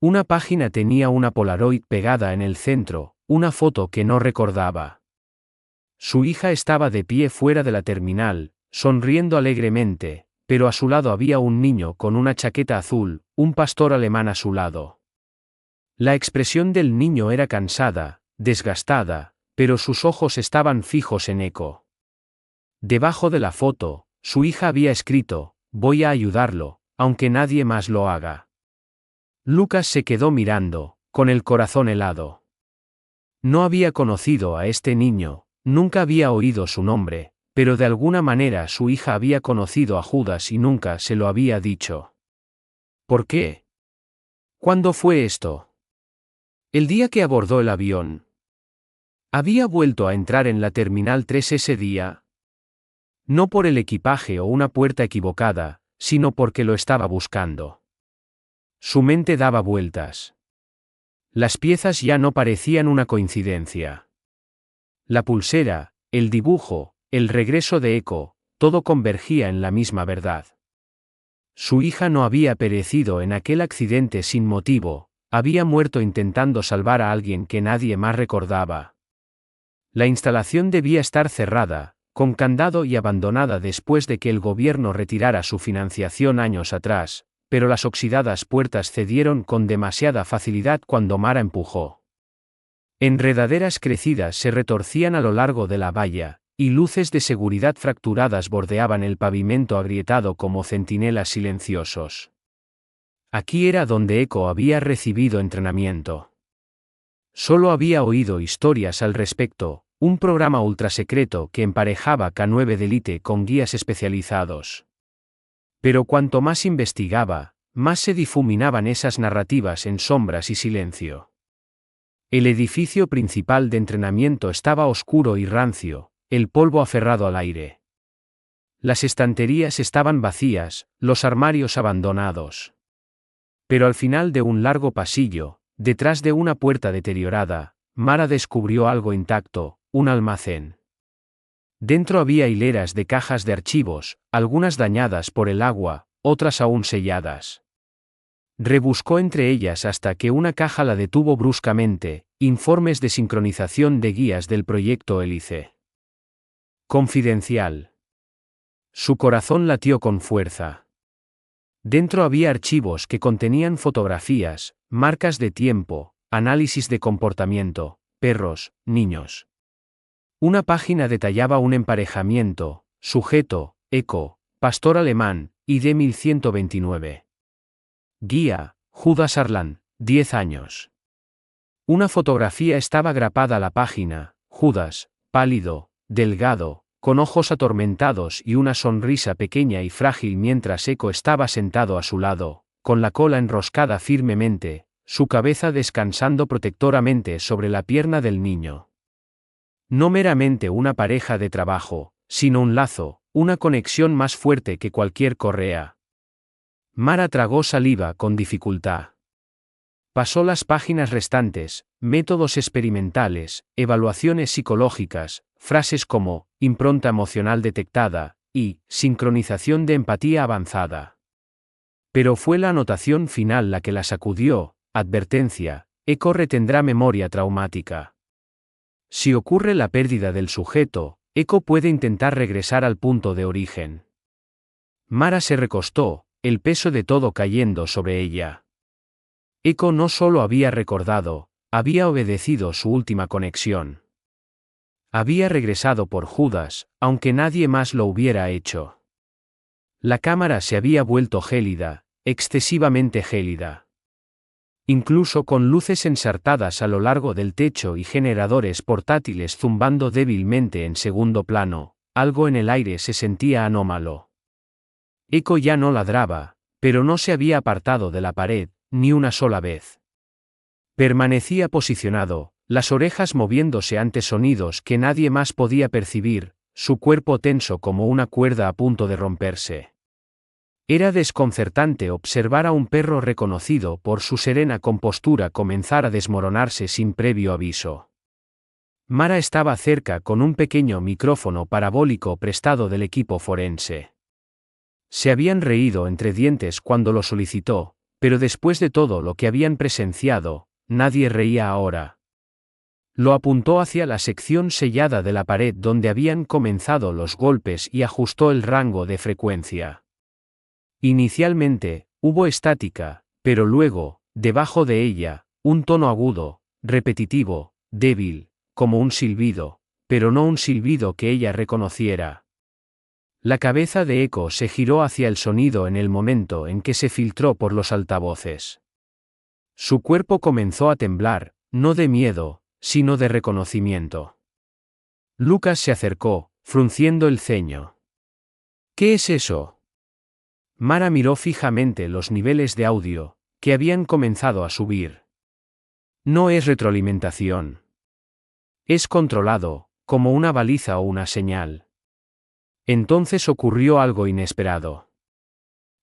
Una página tenía una Polaroid pegada en el centro, una foto que no recordaba. Su hija estaba de pie fuera de la terminal, sonriendo alegremente, pero a su lado había un niño con una chaqueta azul, un pastor alemán a su lado. La expresión del niño era cansada, desgastada, pero sus ojos estaban fijos en Eco. Debajo de la foto, su hija había escrito: «Voy a ayudarlo, aunque nadie más lo haga». Lucas se quedó mirando, con el corazón helado. No había conocido a este niño, nunca había oído su nombre, pero de alguna manera su hija había conocido a Judas y nunca se lo había dicho. ¿Por qué? ¿Cuándo fue esto? El día que abordó el avión. ¿Había vuelto a entrar en la Terminal 3 ese día? No por el equipaje o una puerta equivocada, sino porque lo estaba buscando. Su mente daba vueltas. Las piezas ya no parecían una coincidencia. La pulsera, el dibujo, el regreso de Eco, todo convergía en la misma verdad. Su hija no había perecido en aquel accidente sin motivo, había muerto intentando salvar a alguien que nadie más recordaba. La instalación debía estar cerrada, con candado y abandonada después de que el gobierno retirara su financiación años atrás, pero las oxidadas puertas cedieron con demasiada facilidad cuando Mara empujó. Enredaderas crecidas se retorcían a lo largo de la valla, y luces de seguridad fracturadas bordeaban el pavimento agrietado como centinelas silenciosos. Aquí era donde Eco había recibido entrenamiento. Solo había oído historias al respecto, un programa ultrasecreto que emparejaba K9 de élite con guías especializados. Pero cuanto más investigaba, más se difuminaban esas narrativas en sombras y silencio. El edificio principal de entrenamiento estaba oscuro y rancio, el polvo aferrado al aire. Las estanterías estaban vacías, los armarios abandonados. Pero al final de un largo pasillo, detrás de una puerta deteriorada, Mara descubrió algo intacto, un almacén. Dentro había hileras de cajas de archivos, algunas dañadas por el agua, otras aún selladas. Rebuscó entre ellas hasta que una caja la detuvo bruscamente: informes de sincronización de guías del proyecto Hélice. Confidencial. Su corazón latió con fuerza. Dentro había archivos que contenían fotografías, marcas de tiempo, análisis de comportamiento, perros, niños. Una página detallaba un emparejamiento: sujeto, Eco, pastor alemán, ID 1129. Guía, Judas Arlan, 10 años. Una fotografía estaba grapada a la página: Judas, pálido, delgado, con ojos atormentados y una sonrisa pequeña y frágil mientras Eco estaba sentado a su lado, con la cola enroscada firmemente, su cabeza descansando protectoramente sobre la pierna del niño. No meramente una pareja de trabajo, sino un lazo, una conexión más fuerte que cualquier correa. Mara tragó saliva con dificultad. Pasó las páginas restantes: métodos experimentales, evaluaciones psicológicas, frases como impronta emocional detectada y sincronización de empatía avanzada. Pero fue la anotación final la que la sacudió: advertencia, Eco retendrá memoria traumática. Si ocurre la pérdida del sujeto, Eco puede intentar regresar al punto de origen. Mara se recostó, el peso de todo cayendo sobre ella. Eco no solo había recordado, había obedecido su última conexión. Había regresado por Judas, aunque nadie más lo hubiera hecho. La cámara se había vuelto gélida, excesivamente gélida. Incluso con luces ensartadas a lo largo del techo y generadores portátiles zumbando débilmente en segundo plano, algo en el aire se sentía anómalo. Eco ya no ladraba, pero no se había apartado de la pared, ni una sola vez. Permanecía posicionado, las orejas moviéndose ante sonidos que nadie más podía percibir: su cuerpo tenso como una cuerda a punto de romperse. Era desconcertante observar a un perro reconocido por su serena compostura comenzar a desmoronarse sin previo aviso. Mara estaba cerca con un pequeño micrófono parabólico prestado del equipo forense. Se habían reído entre dientes cuando lo solicitó, pero después de todo lo que habían presenciado, nadie reía ahora. Lo apuntó hacia la sección sellada de la pared donde habían comenzado los golpes y ajustó el rango de frecuencia. Inicialmente, hubo estática, pero luego, debajo de ella, un tono agudo, repetitivo, débil, como un silbido, pero no un silbido que ella reconociera. La cabeza de Echo se giró hacia el sonido en el momento en que se filtró por los altavoces. Su cuerpo comenzó a temblar, no de miedo, sino de reconocimiento. Lucas se acercó, frunciendo el ceño. ¿Qué es eso? Mara miró fijamente los niveles de audio, que habían comenzado a subir. No es retroalimentación. Es controlado, como una baliza o una señal. Entonces ocurrió algo inesperado.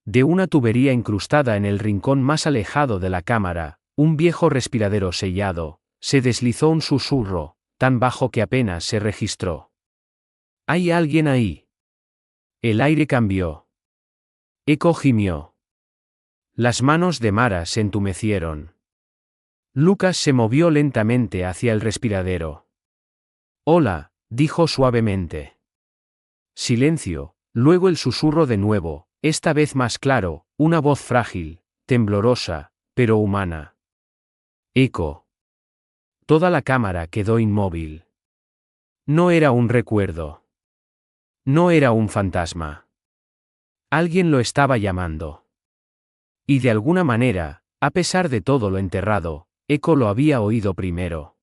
De una tubería incrustada en el rincón más alejado de la cámara, un viejo respiradero sellado, se deslizó un susurro, tan bajo que apenas se registró. ¿Hay alguien ahí? El aire cambió. Echo gimió. Las manos de Mara se entumecieron. Lucas se movió lentamente hacia el respiradero. Hola, dijo suavemente. Silencio, luego el susurro de nuevo, esta vez más claro, una voz frágil, temblorosa, pero humana. Echo. Toda la cámara quedó inmóvil. No era un recuerdo. No era un fantasma. Alguien lo estaba llamando. Y de alguna manera, a pesar de todo lo enterrado, Echo lo había oído primero.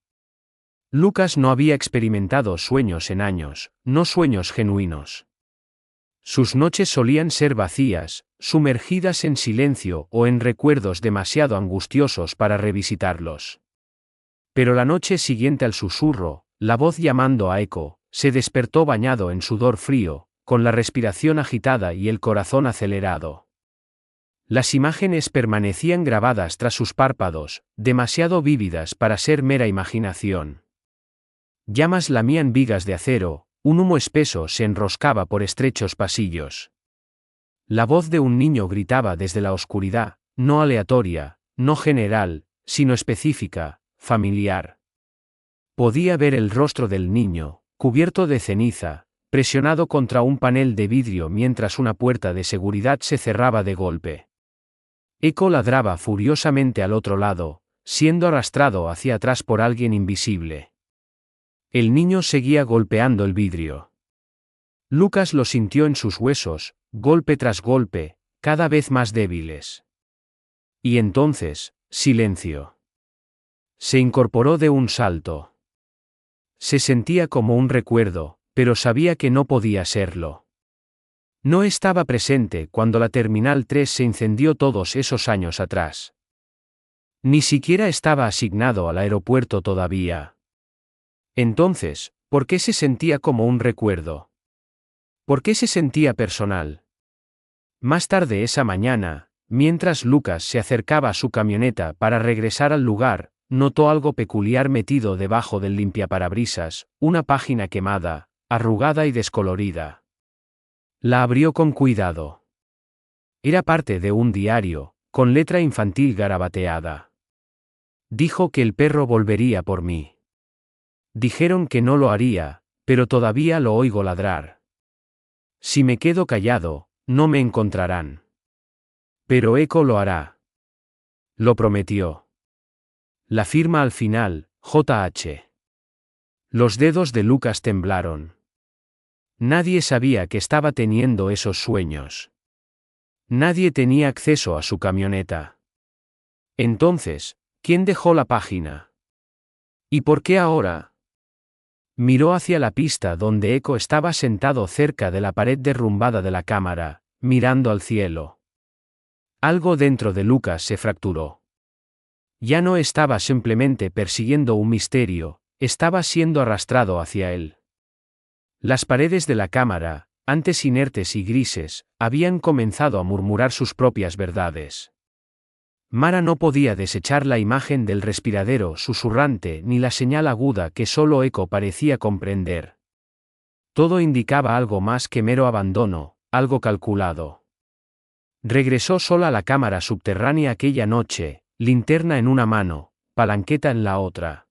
Lucas no había experimentado sueños en años, no sueños genuinos. Sus noches solían ser vacías, sumergidas en silencio o en recuerdos demasiado angustiosos para revisitarlos. Pero la noche siguiente al susurro, la voz llamando a Echo, se despertó bañado en sudor frío, con la respiración agitada y el corazón acelerado. Las imágenes permanecían grabadas tras sus párpados, demasiado vívidas para ser mera imaginación. Llamas lamían vigas de acero, un humo espeso se enroscaba por estrechos pasillos. La voz de un niño gritaba desde la oscuridad, no aleatoria, no general, sino específica, familiar. Podía ver el rostro del niño, cubierto de ceniza, presionado contra un panel de vidrio mientras una puerta de seguridad se cerraba de golpe. Echo ladraba furiosamente al otro lado, siendo arrastrado hacia atrás por alguien invisible. El niño seguía golpeando el vidrio. Lucas lo sintió en sus huesos, golpe tras golpe, cada vez más débiles. Y entonces, silencio. Se incorporó de un salto. Se sentía como un recuerdo, pero sabía que no podía serlo. No estaba presente cuando la Terminal 3 se incendió todos esos años atrás. Ni siquiera estaba asignado al aeropuerto todavía. Entonces, ¿por qué se sentía como un recuerdo? ¿Por qué se sentía personal? Más tarde esa mañana, mientras Lucas se acercaba a su camioneta para regresar al lugar, notó algo peculiar metido debajo del limpiaparabrisas, una página quemada, arrugada y descolorida. La abrió con cuidado. Era parte de un diario, con letra infantil garabateada. Dijo que el perro volvería por mí. Dijeron que no lo haría, pero todavía lo oigo ladrar. Si me quedo callado, no me encontrarán. Pero Echo lo hará. Lo prometió. La firma al final, J.H. Los dedos de Lucas temblaron. Nadie sabía que estaba teniendo esos sueños. Nadie tenía acceso a su camioneta. Entonces, ¿quién dejó la página? ¿Y por qué ahora? Miró hacia la pista donde Echo estaba sentado cerca de la pared derrumbada de la cámara, mirando al cielo. Algo dentro de Lucas se fracturó. Ya no estaba simplemente persiguiendo un misterio, estaba siendo arrastrado hacia él. Las paredes de la cámara, antes inertes y grises, habían comenzado a murmurar sus propias verdades. Mara no podía desechar la imagen del respiradero susurrante ni la señal aguda que solo Eco parecía comprender. Todo indicaba algo más que mero abandono, algo calculado. Regresó sola a la cámara subterránea aquella noche, linterna en una mano, palanqueta en la otra.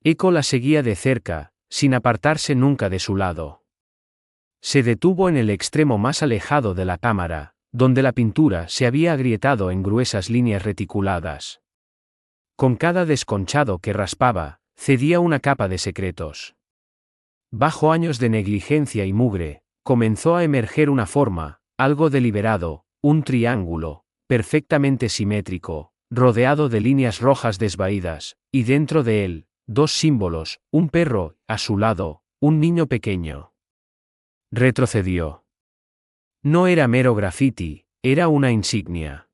Eco la seguía de cerca, sin apartarse nunca de su lado. Se detuvo en el extremo más alejado de la cámara, donde la pintura se había agrietado en gruesas líneas reticuladas. Con cada desconchado que raspaba, cedía una capa de secretos. Bajo años de negligencia y mugre, comenzó a emerger una forma, algo deliberado, un triángulo, perfectamente simétrico, rodeado de líneas rojas desvaídas, y dentro de él, dos símbolos, un perro, a su lado, un niño pequeño. Retrocedió. No era mero graffiti, era una insignia.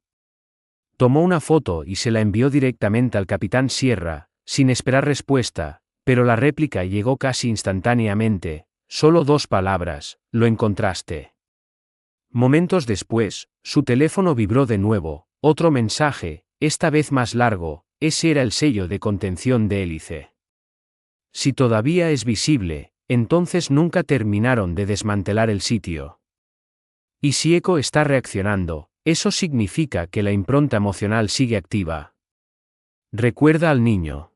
Tomó una foto y se la envió directamente al capitán Sierra, sin esperar respuesta, pero la réplica llegó casi instantáneamente, solo 2 palabras: lo encontraste. Momentos después, su teléfono vibró de nuevo, otro mensaje, esta vez más largo, ese era el sello de contención de hélice. Si todavía es visible, entonces nunca terminaron de desmantelar el sitio. Y si Eco está reaccionando, eso significa que la impronta emocional sigue activa. Recuerda al niño.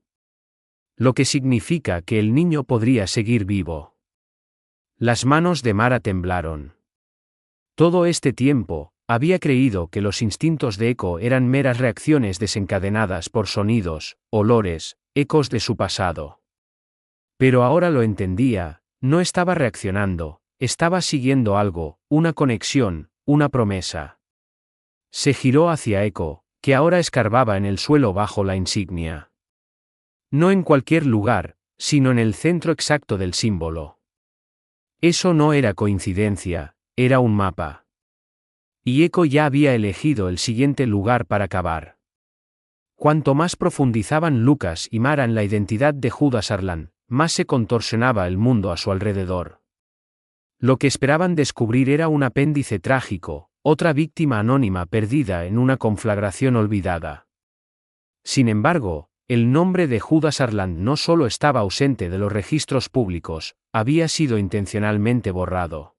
Lo que significa que el niño podría seguir vivo. Las manos de Mara temblaron. Todo este tiempo, había creído que los instintos de Eco eran meras reacciones desencadenadas por sonidos, olores, ecos de su pasado. Pero ahora lo entendía, no estaba reaccionando. Estaba siguiendo algo, una conexión, una promesa. Se giró hacia Eco, que ahora escarbaba en el suelo bajo la insignia. No en cualquier lugar, sino en el centro exacto del símbolo. Eso no era coincidencia, era un mapa. Y Eco ya había elegido el siguiente lugar para cavar. Cuanto más profundizaban Lucas y Mara en la identidad de Judas Arlan, más se contorsionaba el mundo a su alrededor. Lo que esperaban descubrir era un apéndice trágico, otra víctima anónima perdida en una conflagración olvidada. Sin embargo, el nombre de Judas Arland no solo estaba ausente de los registros públicos, había sido intencionalmente borrado.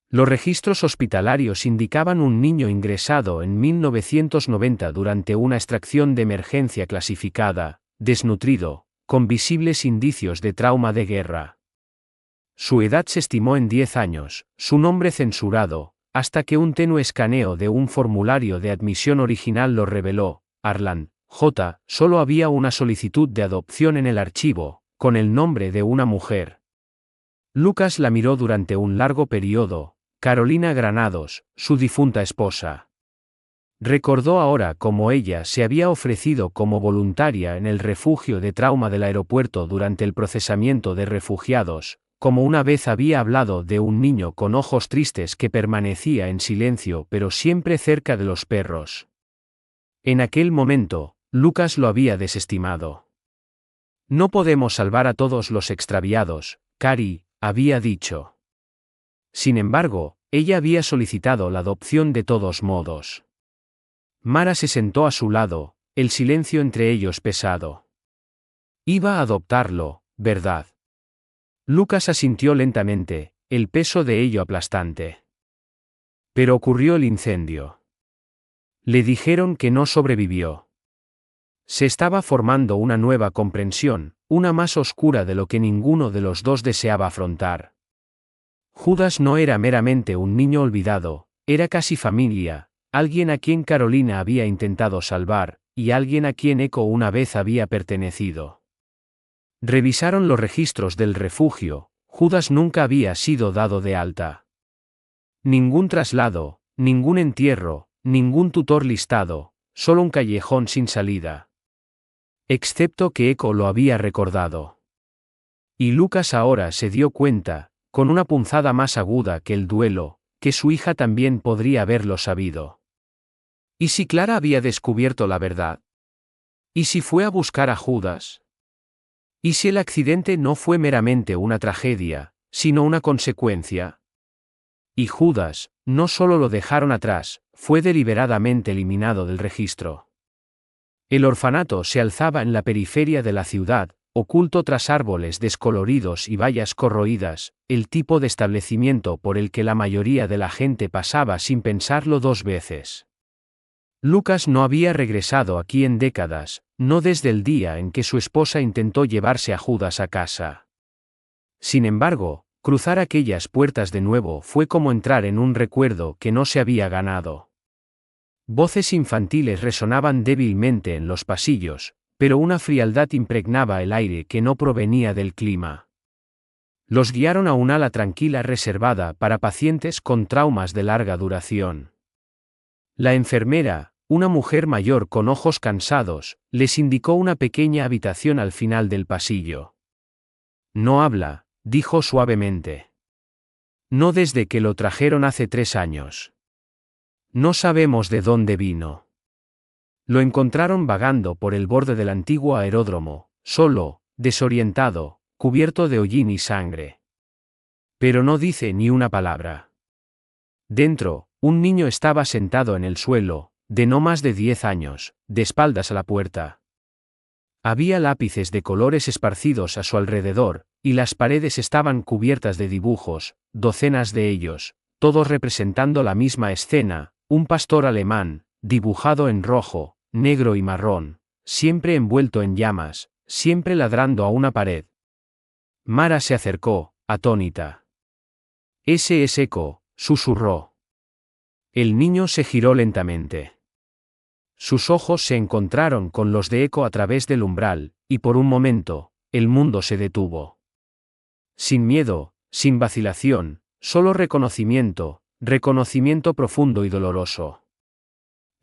Los registros hospitalarios indicaban un niño ingresado en 1990 durante una extracción de emergencia clasificada, desnutrido, con visibles indicios de trauma de guerra. Su edad se estimó en 10 años, su nombre censurado, hasta que un tenue escaneo de un formulario de admisión original lo reveló: Arlan, J. Solo había una solicitud de adopción en el archivo, con el nombre de una mujer. Lucas la miró durante un largo periodo, Carolina Granados, su difunta esposa. Recordó ahora cómo ella se había ofrecido como voluntaria en el refugio de trauma del aeropuerto durante el procesamiento de refugiados, como una vez había hablado de un niño con ojos tristes que permanecía en silencio pero siempre cerca de los perros. En aquel momento, Lucas lo había desestimado. No podemos salvar a todos los extraviados, Cari, había dicho. Sin embargo, ella había solicitado la adopción de todos modos. Mara se sentó a su lado, el silencio entre ellos pesado. Iba a adoptarlo, ¿verdad? Lucas asintió lentamente, el peso de ello aplastante. Pero ocurrió el incendio. Le dijeron que no sobrevivió. Se estaba formando una nueva comprensión, una más oscura de lo que ninguno de los dos deseaba afrontar. Judas no era meramente un niño olvidado, era casi familia, alguien a quien Carolina había intentado salvar, y alguien a quien Eco una vez había pertenecido. Revisaron los registros del refugio, Judas nunca había sido dado de alta. Ningún traslado, ningún entierro, ningún tutor listado, solo un callejón sin salida. Excepto que Eco lo había recordado. Y Lucas ahora se dio cuenta, con una punzada más aguda que el duelo, que su hija también podría haberlo sabido. ¿Y si Clara había descubierto la verdad? ¿Y si fue a buscar a Judas? ¿Y si el accidente no fue meramente una tragedia, sino una consecuencia. Y Judas, no solo lo dejaron atrás, fue deliberadamente eliminado del registro. El orfanato se alzaba en la periferia de la ciudad, oculto tras árboles descoloridos y vallas corroídas, el tipo de establecimiento por el que la mayoría de la gente pasaba sin pensarlo dos veces. Lucas no había regresado aquí en décadas, no desde el día en que su esposa intentó llevarse a Judas a casa. Sin embargo, cruzar aquellas puertas de nuevo fue como entrar en un recuerdo que no se había ganado. Voces infantiles resonaban débilmente en los pasillos, pero una frialdad impregnaba el aire que no provenía del clima. Los guiaron a un ala tranquila reservada para pacientes con traumas de larga duración. La enfermera, una mujer mayor con ojos cansados, les indicó una pequeña habitación al final del pasillo. No habla, dijo suavemente. No desde que lo trajeron hace 3 años. No sabemos de dónde vino. Lo encontraron vagando por el borde del antiguo aeródromo, solo, desorientado, cubierto de hollín y sangre. Pero no dice ni una palabra. Dentro, un niño estaba sentado en el suelo, de no más de 10 años, de espaldas a la puerta. Había lápices de colores esparcidos a su alrededor, y las paredes estaban cubiertas de dibujos, docenas de ellos, todos representando la misma escena, un pastor alemán, dibujado en rojo, negro y marrón, siempre envuelto en llamas, siempre ladrando a una pared. Mara se acercó, atónita. Ese es Eco, susurró. El niño se giró lentamente. Sus ojos se encontraron con los de Eco a través del umbral, y por un momento, el mundo se detuvo. Sin miedo, sin vacilación, solo reconocimiento profundo y doloroso.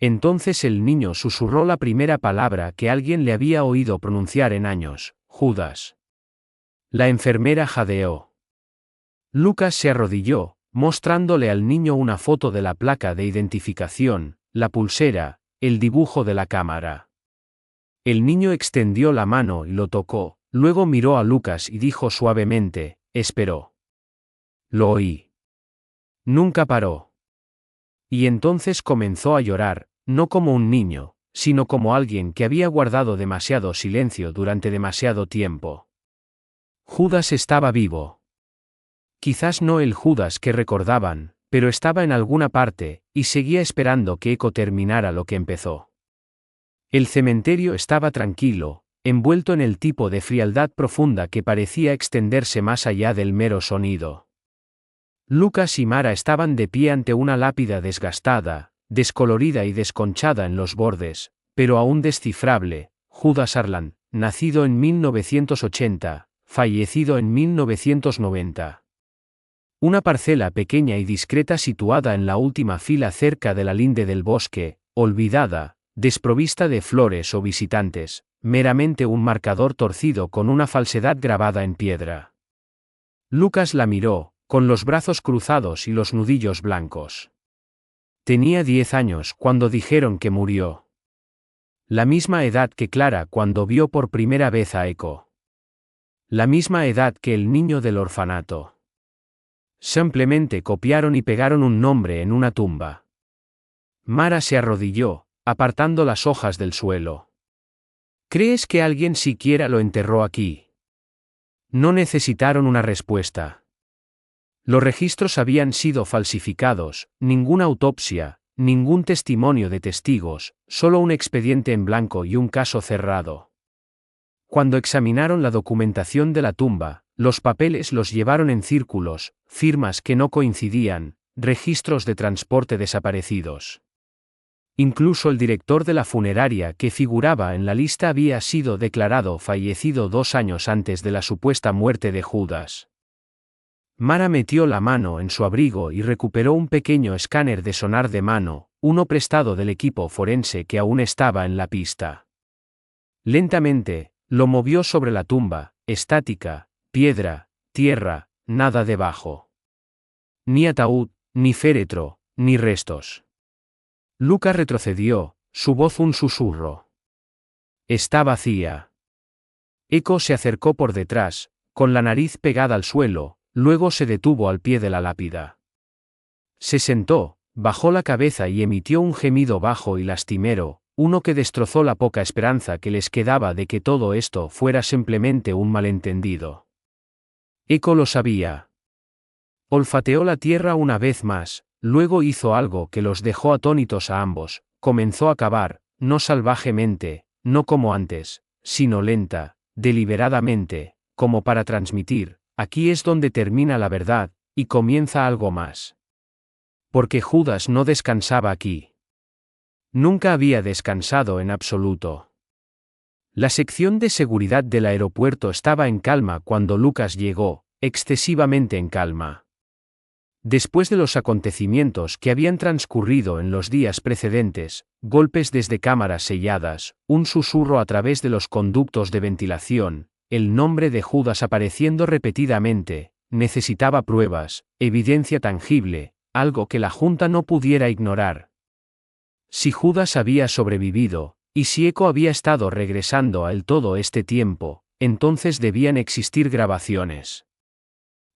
Entonces el niño susurró la primera palabra que alguien le había oído pronunciar en años: Judas. La enfermera jadeó. Lucas se arrodilló, mostrándole al niño una foto de la placa de identificación, la pulsera, el dibujo de la cámara. El niño extendió la mano y lo tocó, luego miró a Lucas y dijo suavemente: esperó. Lo oí. Nunca paró. Y entonces comenzó a llorar, no como un niño, sino como alguien que había guardado demasiado silencio durante demasiado tiempo. Judas estaba vivo. Quizás no el Judas que recordaban, pero estaba en alguna parte, y seguía esperando que Eco terminara lo que empezó. El cementerio estaba tranquilo, envuelto en el tipo de frialdad profunda que parecía extenderse más allá del mero sonido. Lucas y Mara estaban de pie ante una lápida desgastada, descolorida y desconchada en los bordes, pero aún descifrable: Judas Arland, nacido en 1980, fallecido en 1990. Una parcela pequeña y discreta situada en la última fila cerca de la linde del bosque, olvidada, desprovista de flores o visitantes, meramente un marcador torcido con una falsedad grabada en piedra. Lucas la miró, con los brazos cruzados y los nudillos blancos. Tenía 10 años cuando dijeron que murió. La misma edad que Clara cuando vio por primera vez a Eco. La misma edad que el niño del orfanato. Simplemente copiaron y pegaron un nombre en una tumba. Mara se arrodilló, apartando las hojas del suelo. ¿Crees que alguien siquiera lo enterró aquí? No necesitaron una respuesta. Los registros habían sido falsificados, ninguna autopsia, ningún testimonio de testigos, solo un expediente en blanco y un caso cerrado. Cuando examinaron la documentación de la tumba, los papeles los llevaron en círculos, firmas que no coincidían, registros de transporte desaparecidos. Incluso el director de la funeraria que figuraba en la lista había sido declarado fallecido 2 años antes de la supuesta muerte de Judas. Mara metió la mano en su abrigo y recuperó un pequeño escáner de sonar de mano, uno prestado del equipo forense que aún estaba en la pista. Lentamente, lo movió sobre la tumba, estática, piedra, tierra, nada debajo. Ni ataúd, ni féretro, ni restos. Lucas retrocedió, su voz un susurro. Está vacía. Eco se acercó por detrás, con la nariz pegada al suelo, luego se detuvo al pie de la lápida. Se sentó, bajó la cabeza y emitió un gemido bajo y lastimero, uno que destrozó la poca esperanza que les quedaba de que todo esto fuera simplemente un malentendido. Eco lo sabía. Olfateó la tierra una vez más, luego hizo algo que los dejó atónitos a ambos, comenzó a cavar, no salvajemente, no como antes, sino lenta, deliberadamente, como para transmitir, aquí es donde termina la verdad, y comienza algo más. Porque Judas no descansaba aquí. Nunca había descansado en absoluto. La sección de seguridad del aeropuerto estaba en calma cuando Lucas llegó, excesivamente en calma. Después de los acontecimientos que habían transcurrido en los días precedentes, golpes desde cámaras selladas, un susurro a través de los conductos de ventilación, el nombre de Judas apareciendo repetidamente, necesitaba pruebas, evidencia tangible, algo que la Junta no pudiera ignorar. Si Judas había sobrevivido, y si Eco había estado regresando a él todo este tiempo, entonces debían existir grabaciones.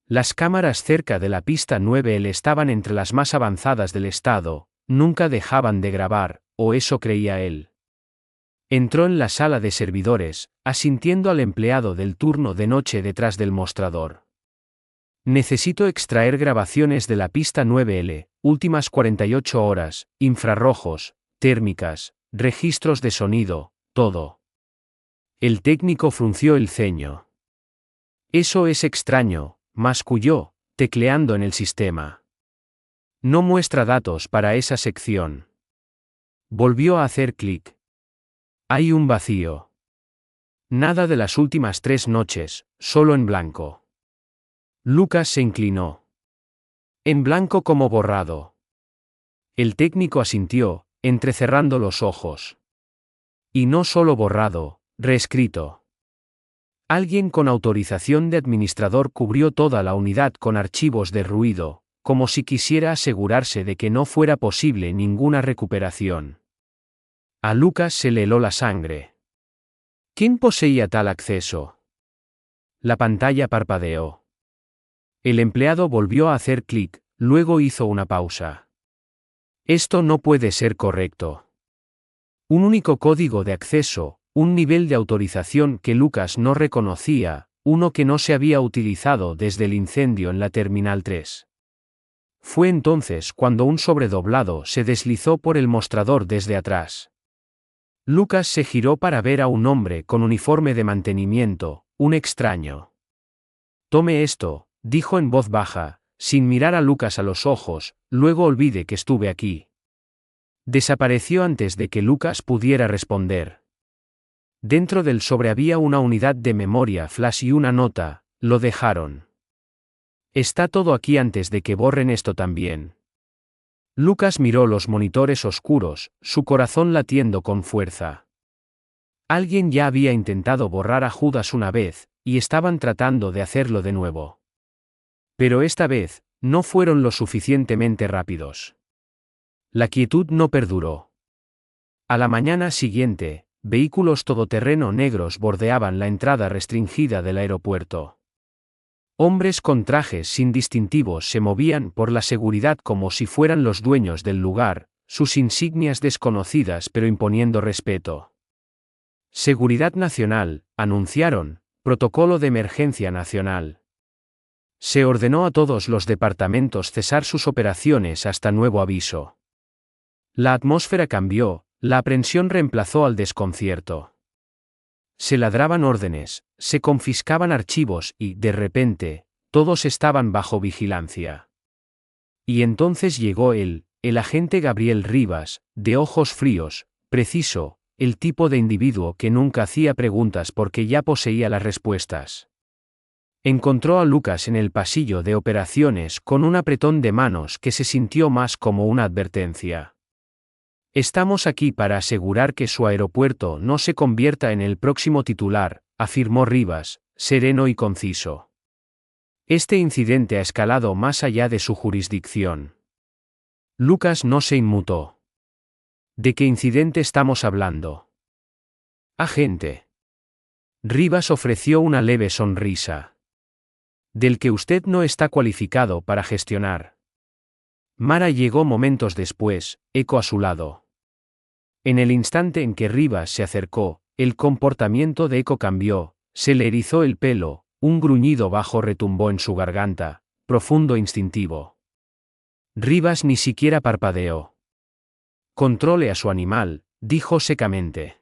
Las cámaras cerca de la pista 9L estaban entre las más avanzadas del estado, nunca dejaban de grabar, o eso creía él. Entró en la sala de servidores, asintiendo al empleado del turno de noche detrás del mostrador. Necesito extraer grabaciones de la pista 9L, últimas 48 horas, infrarrojos, térmicas, registros de sonido, todo. El técnico frunció el ceño. Eso es extraño, masculló, tecleando en el sistema. No muestra datos para esa sección. Volvió a hacer clic. Hay un vacío. Nada de las últimas 3 noches, solo en blanco. Lucas se inclinó. En blanco como borrado. El técnico asintió, entrecerrando los ojos. Y no solo borrado, reescrito. Alguien con autorización de administrador cubrió toda la unidad con archivos de ruido, como si quisiera asegurarse de que no fuera posible ninguna recuperación. A Lucas se le heló la sangre. ¿Quién poseía tal acceso? La pantalla parpadeó. El empleado volvió a hacer clic, luego hizo una pausa. Esto no puede ser correcto. Un único código de acceso, un nivel de autorización que Lucas no reconocía, uno que no se había utilizado desde el incendio en la Terminal 3. Fue entonces cuando un sobredoblado se deslizó por el mostrador desde atrás. Lucas se giró para ver a un hombre con uniforme de mantenimiento, un extraño. Tome esto, dijo en voz baja, sin mirar a Lucas a los ojos, luego olvide que estuve aquí. Desapareció antes de que Lucas pudiera responder. Dentro del sobre había una unidad de memoria flash y una nota, lo dejaron. Está todo aquí antes de que borren esto también. Lucas miró los monitores oscuros, su corazón latiendo con fuerza. Alguien ya había intentado borrar a Judas una vez, y estaban tratando de hacerlo de nuevo. Pero esta vez, no fueron lo suficientemente rápidos. La quietud no perduró. A la mañana siguiente, vehículos todoterreno negros bordeaban la entrada restringida del aeropuerto. Hombres con trajes sin distintivos se movían por la seguridad como si fueran los dueños del lugar, sus insignias desconocidas pero imponiendo respeto. Seguridad Nacional, anunciaron, protocolo de emergencia nacional. Se ordenó a todos los departamentos cesar sus operaciones hasta nuevo aviso. La atmósfera cambió, la aprensión reemplazó al desconcierto. Se ladraban órdenes, se confiscaban archivos y, de repente, todos estaban bajo vigilancia. Y entonces llegó el agente Gabriel Rivas, de ojos fríos, preciso, el tipo de individuo que nunca hacía preguntas porque ya poseía las respuestas. Encontró a Lucas en el pasillo de operaciones con un apretón de manos que se sintió más como una advertencia. Estamos aquí para asegurar que su aeropuerto no se convierta en el próximo titular, afirmó Rivas, sereno y conciso. Este incidente ha escalado más allá de su jurisdicción. Lucas no se inmutó. ¿De qué incidente estamos hablando? Agente. Rivas ofreció una leve sonrisa. del que usted no está cualificado para gestionar. Mara llegó momentos después, Eco a su lado. En el instante en que Rivas se acercó, el comportamiento de Eco cambió, se le erizó el pelo, un gruñido bajo retumbó en su garganta, profundo e instintivo. Rivas ni siquiera parpadeó. Controle a su animal, dijo secamente.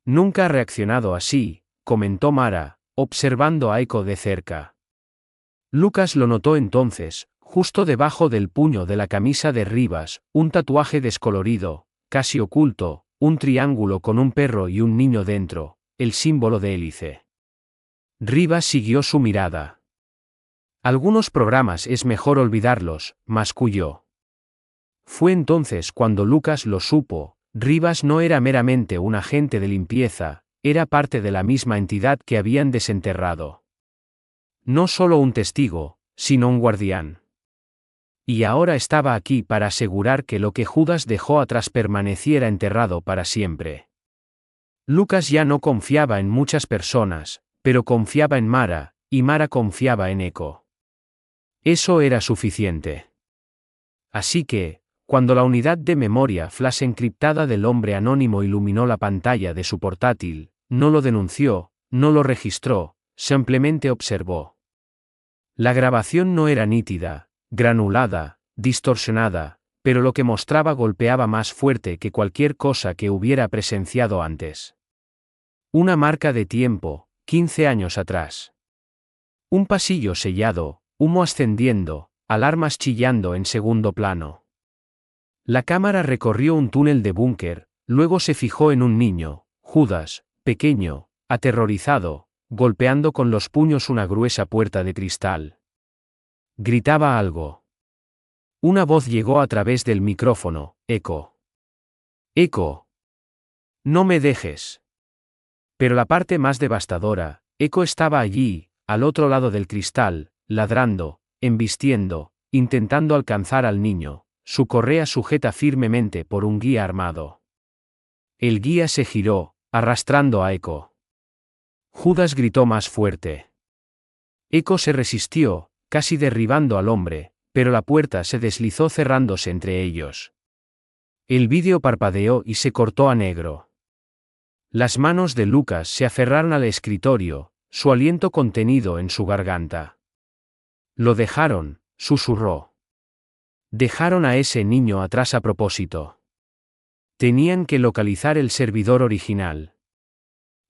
Nunca ha reaccionado así, comentó Mara, observando a Eco de cerca. Lucas lo notó entonces, justo debajo del puño de la camisa de Rivas, un tatuaje descolorido, casi oculto, un triángulo con un perro y un niño dentro, el símbolo de hélice. Rivas siguió su mirada. Algunos programas es mejor olvidarlos, masculló. Fue entonces cuando Lucas lo supo, Rivas no era meramente un agente de limpieza, era parte de la misma entidad que habían desenterrado. No solo un testigo, sino un guardián. Y ahora estaba aquí para asegurar que lo que Judas dejó atrás permaneciera enterrado para siempre. Lucas ya no confiaba en muchas personas, pero confiaba en Mara, y Mara confiaba en Eco. Eso era suficiente. Así que, cuando la unidad de memoria flash encriptada del hombre anónimo iluminó la pantalla de su portátil, no lo denunció, no lo registró, simplemente observó. La grabación no era nítida, granulada, distorsionada, pero lo que mostraba golpeaba más fuerte que cualquier cosa que hubiera presenciado antes. Una marca de tiempo, 15 años atrás. Un pasillo sellado, humo ascendiendo, alarmas chillando en segundo plano. La cámara recorrió un túnel de búnker, luego se fijó en un niño, Judas, pequeño, aterrorizado, golpeando con los puños una gruesa puerta de cristal. Gritaba algo. Una voz llegó a través del micrófono, Eco. Eco. No me dejes. Pero la parte más devastadora, Eco estaba allí, al otro lado del cristal, ladrando, embistiendo, intentando alcanzar al niño, su correa sujeta firmemente por un guía armado. El guía se giró, arrastrando a Eco. Judas gritó más fuerte. Eco se resistió, casi derribando al hombre, pero la puerta se deslizó cerrándose entre ellos. El vídeo parpadeó y se cortó a negro. Las manos de Lucas se aferraron al escritorio, su aliento contenido en su garganta. Lo dejaron, susurró. Dejaron a ese niño atrás a propósito. Tenían que localizar el servidor original.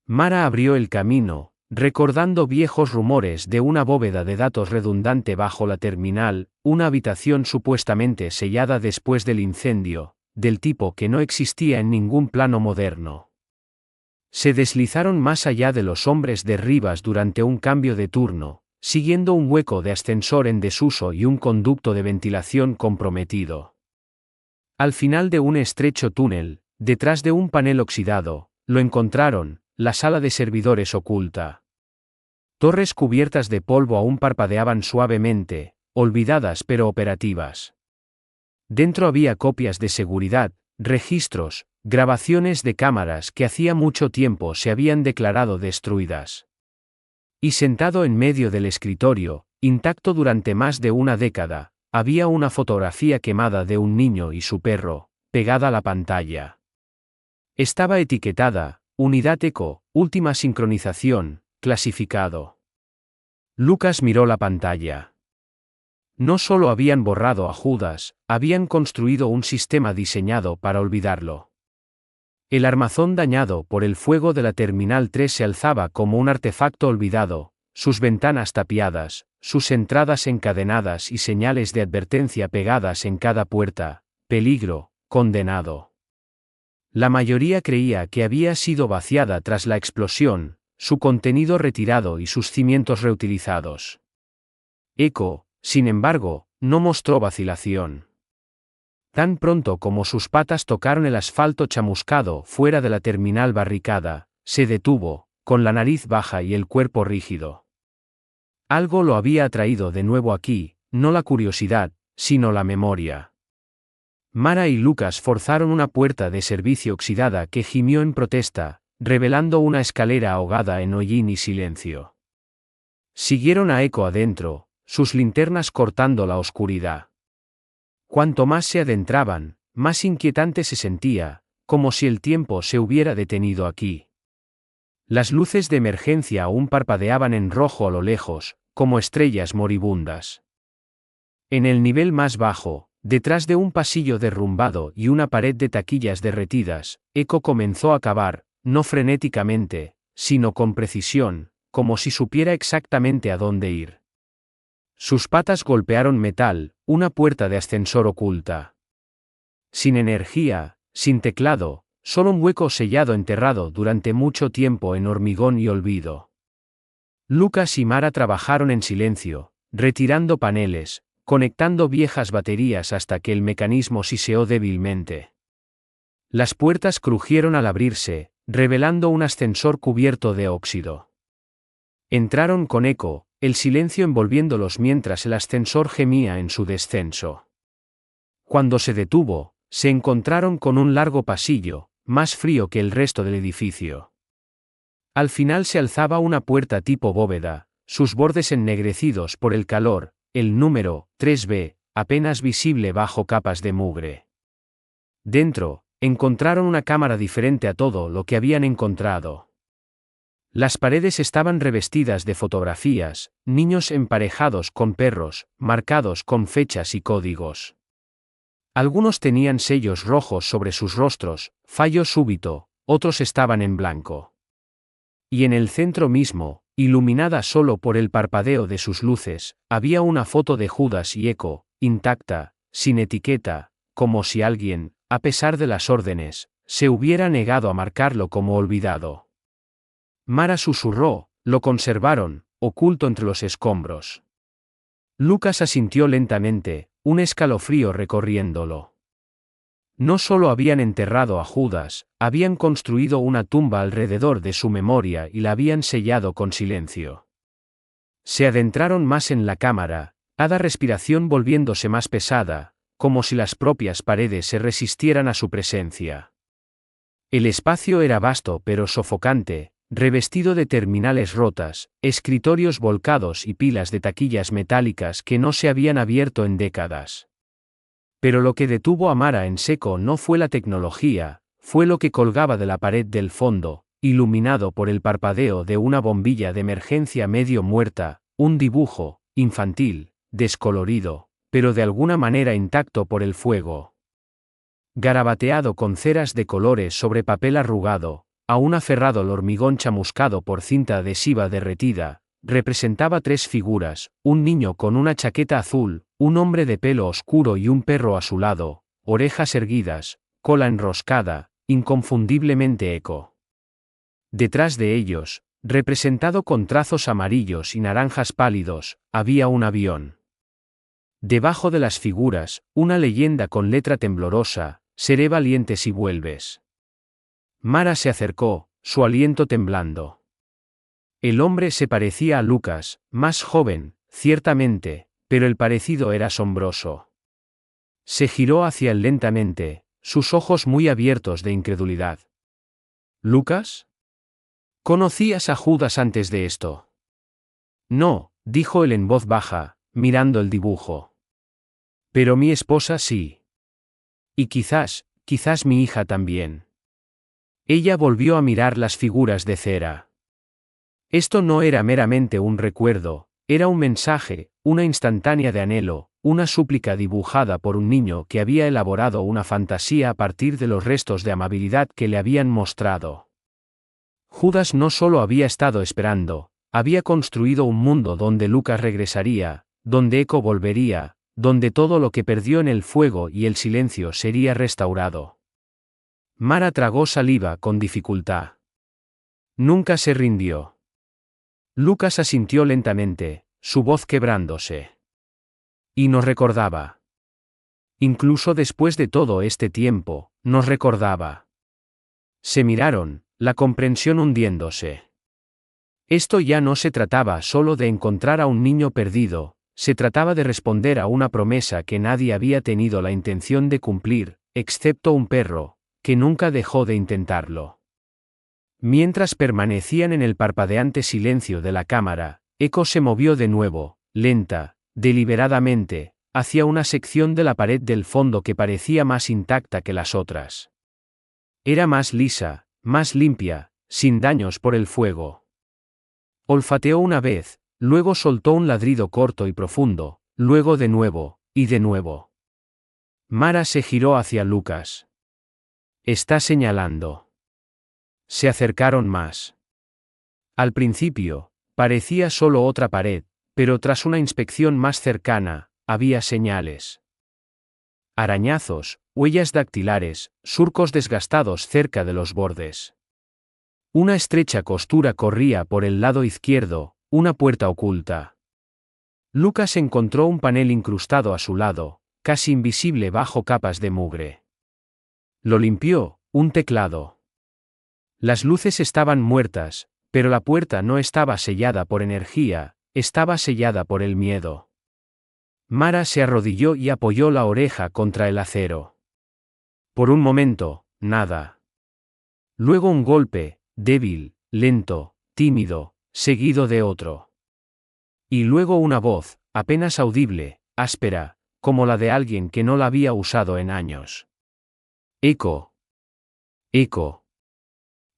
Mara abrió el camino, recordando viejos rumores de una bóveda de datos redundante bajo la terminal, una habitación supuestamente sellada después del incendio, del tipo que no existía en ningún plano moderno. Se deslizaron más allá de los hombres de Rivas durante un cambio de turno, siguiendo un hueco de ascensor en desuso y un conducto de ventilación comprometido. Al final de un estrecho túnel, detrás de un panel oxidado, lo encontraron, la sala de servidores oculta. Torres cubiertas de polvo aún parpadeaban suavemente, olvidadas pero operativas. Dentro había copias de seguridad, registros, grabaciones de cámaras que hacía mucho tiempo se habían declarado destruidas. Y sentado en medio del escritorio, intacto durante más de una década, había una fotografía quemada de un niño y su perro, pegada a la pantalla. Estaba etiquetada, Unidad Eco, última sincronización, clasificado. Lucas miró la pantalla. No solo habían borrado a Judas, habían construido un sistema diseñado para olvidarlo. El armazón dañado por el fuego de la Terminal 3 se alzaba como un artefacto olvidado, sus ventanas tapiadas, sus entradas encadenadas y señales de advertencia pegadas en cada puerta, peligro, condenado. La mayoría creía que había sido vaciada tras la explosión, su contenido retirado y sus cimientos reutilizados. Eco, sin embargo, no mostró vacilación. Tan pronto como sus patas tocaron el asfalto chamuscado fuera de la terminal barricada, se detuvo, con la nariz baja y el cuerpo rígido. Algo lo había atraído de nuevo aquí, no la curiosidad, sino la memoria. Mara y Lucas forzaron una puerta de servicio oxidada que gimió en protesta, revelando una escalera ahogada en hollín y silencio. Siguieron a Eco adentro, sus linternas cortando la oscuridad. Cuanto más se adentraban, más inquietante se sentía, como si el tiempo se hubiera detenido aquí. Las luces de emergencia aún parpadeaban en rojo a lo lejos, como estrellas moribundas. En el nivel más bajo, detrás de un pasillo derrumbado y una pared de taquillas derretidas, Eco comenzó a cavar, no frenéticamente, sino con precisión, como si supiera exactamente a dónde ir. Sus patas golpearon metal, una puerta de ascensor oculta. Sin energía, sin teclado, solo un hueco sellado enterrado durante mucho tiempo en hormigón y olvido. Lucas y Mara trabajaron en silencio, retirando paneles, conectando viejas baterías hasta que el mecanismo siseó débilmente. Las puertas crujieron al abrirse, revelando un ascensor cubierto de óxido. Entraron con Eco, el silencio envolviéndolos mientras el ascensor gemía en su descenso. Cuando se detuvo, se encontraron con un largo pasillo, más frío que el resto del edificio. Al final se alzaba una puerta tipo bóveda, sus bordes ennegrecidos por el calor, el número 3B, apenas visible bajo capas de mugre. Dentro, encontraron una cámara diferente a todo lo que habían encontrado. Las paredes estaban revestidas de fotografías, niños emparejados con perros, marcados con fechas y códigos. Algunos tenían sellos rojos sobre sus rostros, fallo súbito, otros estaban en blanco. Y en el centro mismo, iluminada solo por el parpadeo de sus luces, había una foto de Judas y Eco, intacta, sin etiqueta, como si alguien, a pesar de las órdenes, se hubiera negado a marcarlo como olvidado. Mara susurró, lo conservaron, oculto entre los escombros. Lucas asintió lentamente, un escalofrío recorriéndolo. No solo habían enterrado a Judas, habían construido una tumba alrededor de su memoria y la habían sellado con silencio. Se adentraron más en la cámara, cada respiración volviéndose más pesada, como si las propias paredes se resistieran a su presencia. El espacio era vasto pero sofocante, revestido de terminales rotas, escritorios volcados y pilas de taquillas metálicas que no se habían abierto en décadas. Pero lo que detuvo a Mara en seco no fue la tecnología, fue lo que colgaba de la pared del fondo, iluminado por el parpadeo de una bombilla de emergencia medio muerta, un dibujo, infantil, descolorido, pero de alguna manera intacto por el fuego. Garabateado con ceras de colores sobre papel arrugado, aún aferrado al hormigón chamuscado por cinta adhesiva derretida, representaba tres figuras, un niño con una chaqueta azul, un hombre de pelo oscuro y un perro a su lado, orejas erguidas, cola enroscada, inconfundiblemente Eco. Detrás de ellos, representado con trazos amarillos y naranjas pálidos, había un avión. Debajo de las figuras, una leyenda con letra temblorosa, seré valiente si vuelves. Mara se acercó, su aliento temblando. El hombre se parecía a Lucas, más joven, ciertamente, pero el parecido era asombroso. Se giró hacia él lentamente, sus ojos muy abiertos de incredulidad. ¿Lucas? ¿Conocías a Judas antes de esto? No, dijo él en voz baja, mirando el dibujo. Pero mi esposa sí. Y quizás mi hija también. Ella volvió a mirar las figuras de cera. Esto no era meramente un recuerdo, era un mensaje, una instantánea de anhelo, una súplica dibujada por un niño que había elaborado una fantasía a partir de los restos de amabilidad que le habían mostrado. Judas no solo había estado esperando, había construido un mundo donde Lucas regresaría, donde Eco volvería, donde todo lo que perdió en el fuego y el silencio sería restaurado. Mara tragó saliva con dificultad. Nunca se rindió. Lucas asintió lentamente, su voz quebrándose. Y nos recordaba. Incluso después de todo este tiempo, nos recordaba. Se miraron, la comprensión hundiéndose. Esto ya no se trataba solo de encontrar a un niño perdido, se trataba de responder a una promesa que nadie había tenido la intención de cumplir, excepto un perro, que nunca dejó de intentarlo. Mientras permanecían en el parpadeante silencio de la cámara, Echo se movió de nuevo, lenta, deliberadamente, hacia una sección de la pared del fondo que parecía más intacta que las otras. Era más lisa, más limpia, sin daños por el fuego. Olfateó una vez, luego soltó un ladrido corto y profundo, luego de nuevo, y de nuevo. Mara se giró hacia Lucas. «Está señalando». Se acercaron más. Al principio, parecía solo otra pared, pero tras una inspección más cercana, había señales. Arañazos, huellas dactilares, surcos desgastados cerca de los bordes. Una estrecha costura corría por el lado izquierdo, una puerta oculta. Lucas encontró un panel incrustado a su lado, casi invisible bajo capas de mugre. Lo limpió, un teclado. Las luces estaban muertas, pero la puerta no estaba sellada por energía, estaba sellada por el miedo. Mara se arrodilló y apoyó la oreja contra el acero. Por un momento, nada. Luego un golpe, débil, lento, tímido, seguido de otro. Y luego una voz, apenas audible, áspera, como la de alguien que no la había usado en años. Echo. Echo.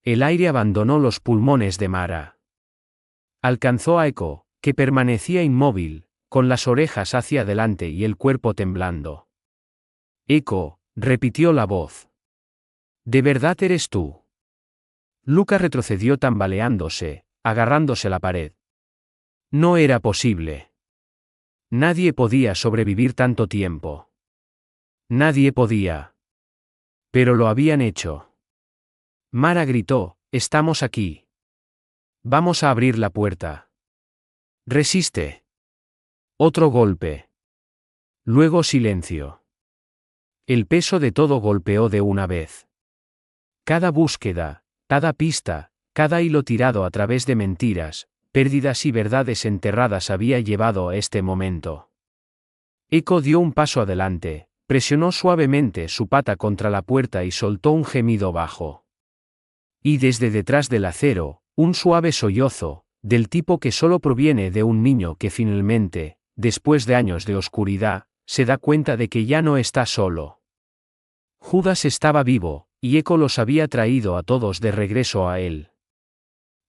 El aire abandonó los pulmones de Mara. Alcanzó a Echo, que permanecía inmóvil, con las orejas hacia adelante y el cuerpo temblando. Echo, repitió la voz. ¿De verdad eres tú? Lucas retrocedió tambaleándose, agarrándose a la pared. No era posible. Nadie podía sobrevivir tanto tiempo. Nadie podía. Pero lo habían hecho. Mara gritó, «Estamos aquí. Vamos a abrir la puerta». «Resiste». Otro golpe. Luego silencio. El peso de todo golpeó de una vez. Cada búsqueda, cada pista, cada hilo tirado a través de mentiras, pérdidas y verdades enterradas había llevado a este momento. Echo dio un paso adelante, presionó suavemente su pata contra la puerta y soltó un gemido bajo. Y desde detrás del acero, un suave sollozo, del tipo que solo proviene de un niño que finalmente, después de años de oscuridad, se da cuenta de que ya no está solo. Judas estaba vivo, y Echo los había traído a todos de regreso a él.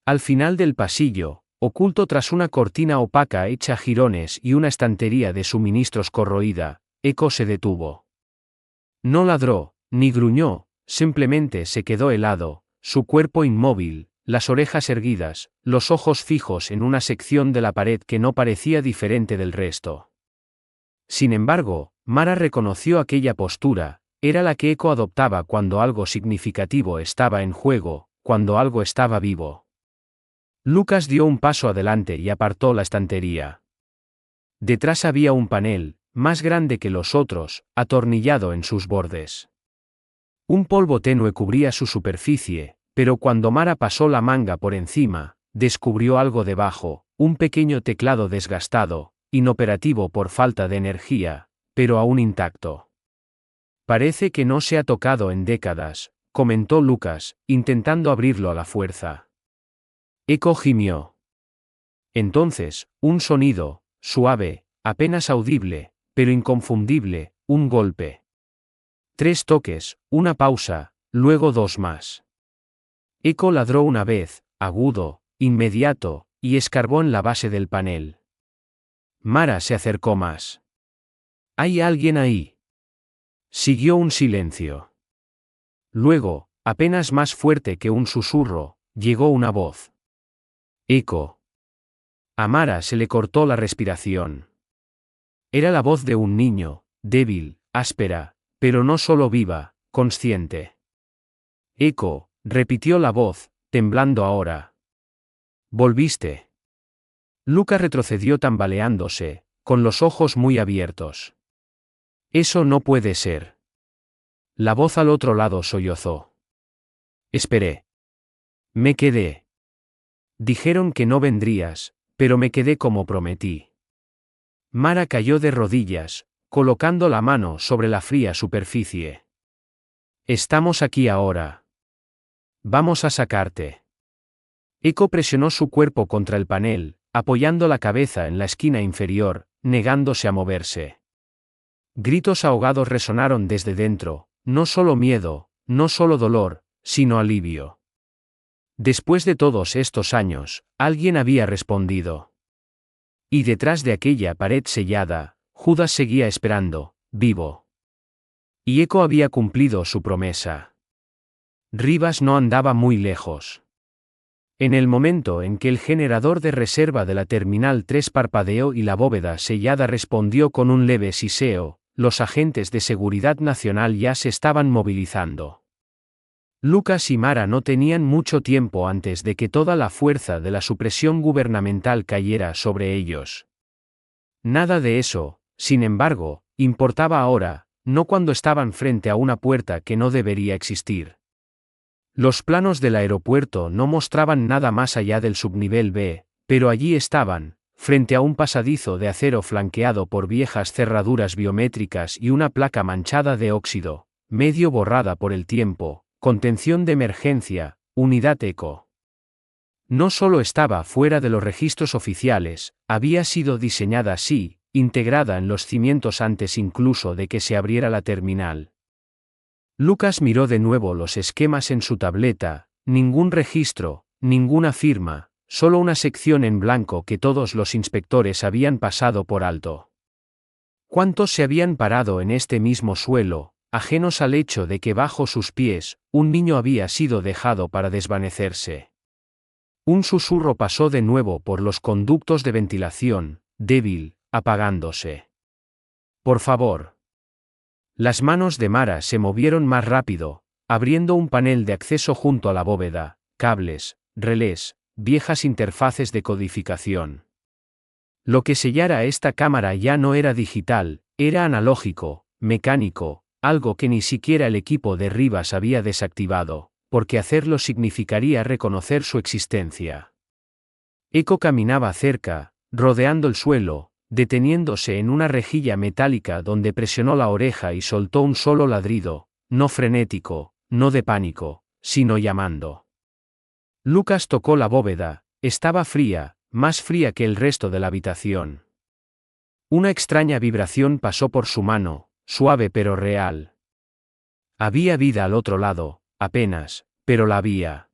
Al final del pasillo, oculto tras una cortina opaca hecha jirones y una estantería de suministros corroída, Echo se detuvo. No ladró, ni gruñó, simplemente se quedó helado, su cuerpo inmóvil, las orejas erguidas, los ojos fijos en una sección de la pared que no parecía diferente del resto. Sin embargo, Mara reconoció aquella postura, era la que Echo adoptaba cuando algo significativo estaba en juego, cuando algo estaba vivo. Lucas dio un paso adelante y apartó la estantería. Detrás había un panel, más grande que los otros, atornillado en sus bordes. Un polvo tenue cubría su superficie, pero cuando Mara pasó la manga por encima, descubrió algo debajo, un pequeño teclado desgastado, inoperativo por falta de energía, pero aún intacto. Parece que no se ha tocado en décadas, comentó Lucas, intentando abrirlo a la fuerza. Echo gimió. Entonces, un sonido, suave, apenas audible, pero inconfundible, un golpe. 3 toques, una pausa, luego 2 más. Echo ladró una vez, agudo, inmediato, y escarbó en la base del panel. Mara se acercó más. «¿Hay alguien ahí?» Siguió un silencio. Luego, apenas más fuerte que un susurro, llegó una voz. «Echo». A Mara se le cortó la respiración. Era la voz de un niño, débil, áspera, pero no solo viva, consciente. «Echo», repitió la voz, temblando ahora. «¿Volviste?» Lucas retrocedió tambaleándose, con los ojos muy abiertos. «Eso no puede ser». La voz al otro lado sollozó. «Esperé. Me quedé. Dijeron que no vendrías, pero me quedé como prometí». Mara cayó de rodillas, colocando la mano sobre la fría superficie. «Estamos aquí ahora. Vamos a sacarte». Echo presionó su cuerpo contra el panel, apoyando la cabeza en la esquina inferior, negándose a moverse. Gritos ahogados resonaron desde dentro, no solo miedo, no solo dolor, sino alivio. Después de todos estos años, alguien había respondido. Y detrás de aquella pared sellada, Judas seguía esperando, vivo. Y Eco había cumplido su promesa. Rivas no andaba muy lejos. En el momento en que el generador de reserva de la Terminal 3 parpadeó y la bóveda sellada respondió con un leve siseo, los agentes de seguridad nacional ya se estaban movilizando. Lucas y Mara no tenían mucho tiempo antes de que toda la fuerza de la supresión gubernamental cayera sobre ellos. Nada de eso, sin embargo, importaba ahora, no cuando estaban frente a una puerta que no debería existir. Los planos del aeropuerto no mostraban nada más allá del subnivel B, pero allí estaban, frente a un pasadizo de acero flanqueado por viejas cerraduras biométricas y una placa manchada de óxido, medio borrada por el tiempo, contención de emergencia, unidad ECO. No solo estaba fuera de los registros oficiales, había sido diseñada así, integrada en los cimientos antes incluso de que se abriera la terminal. Lucas miró de nuevo los esquemas en su tableta, ningún registro, ninguna firma, solo una sección en blanco que todos los inspectores habían pasado por alto. ¿Cuántos se habían parado en este mismo suelo, ajenos al hecho de que bajo sus pies, un niño había sido dejado para desvanecerse? Un susurro pasó de nuevo por los conductos de ventilación, débil, apagándose. Por favor. Las manos de Mara se movieron más rápido, abriendo un panel de acceso junto a la bóveda, cables, relés, viejas interfaces de codificación. Lo que sellara esta cámara ya no era digital, era analógico, mecánico, algo que ni siquiera el equipo de Rivas había desactivado, porque hacerlo significaría reconocer su existencia. Eco caminaba cerca, rodeando el suelo, deteniéndose en una rejilla metálica donde presionó la oreja y soltó un solo ladrido, no frenético, no de pánico, sino llamando. Lucas tocó la bóveda, estaba fría, más fría que el resto de la habitación. Una extraña vibración pasó por su mano, suave pero real. Había vida al otro lado, apenas, pero la había.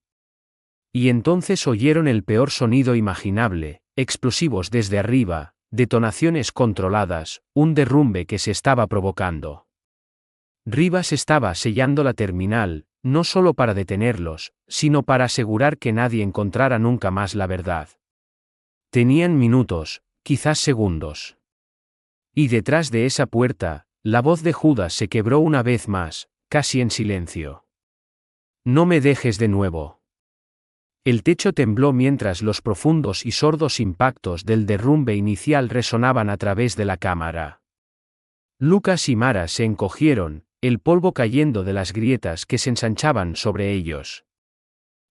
Y entonces oyeron el peor sonido imaginable, explosivos desde arriba, detonaciones controladas, un derrumbe que se estaba provocando. Rivas estaba sellando la terminal, no solo para detenerlos, sino para asegurar que nadie encontrara nunca más la verdad. Tenían minutos, quizás segundos. Y detrás de esa puerta, la voz de Judas se quebró una vez más, casi en silencio. No me dejes de nuevo. El techo tembló mientras los profundos y sordos impactos del derrumbe inicial resonaban a través de la cámara. Lucas y Mara se encogieron, el polvo cayendo de las grietas que se ensanchaban sobre ellos.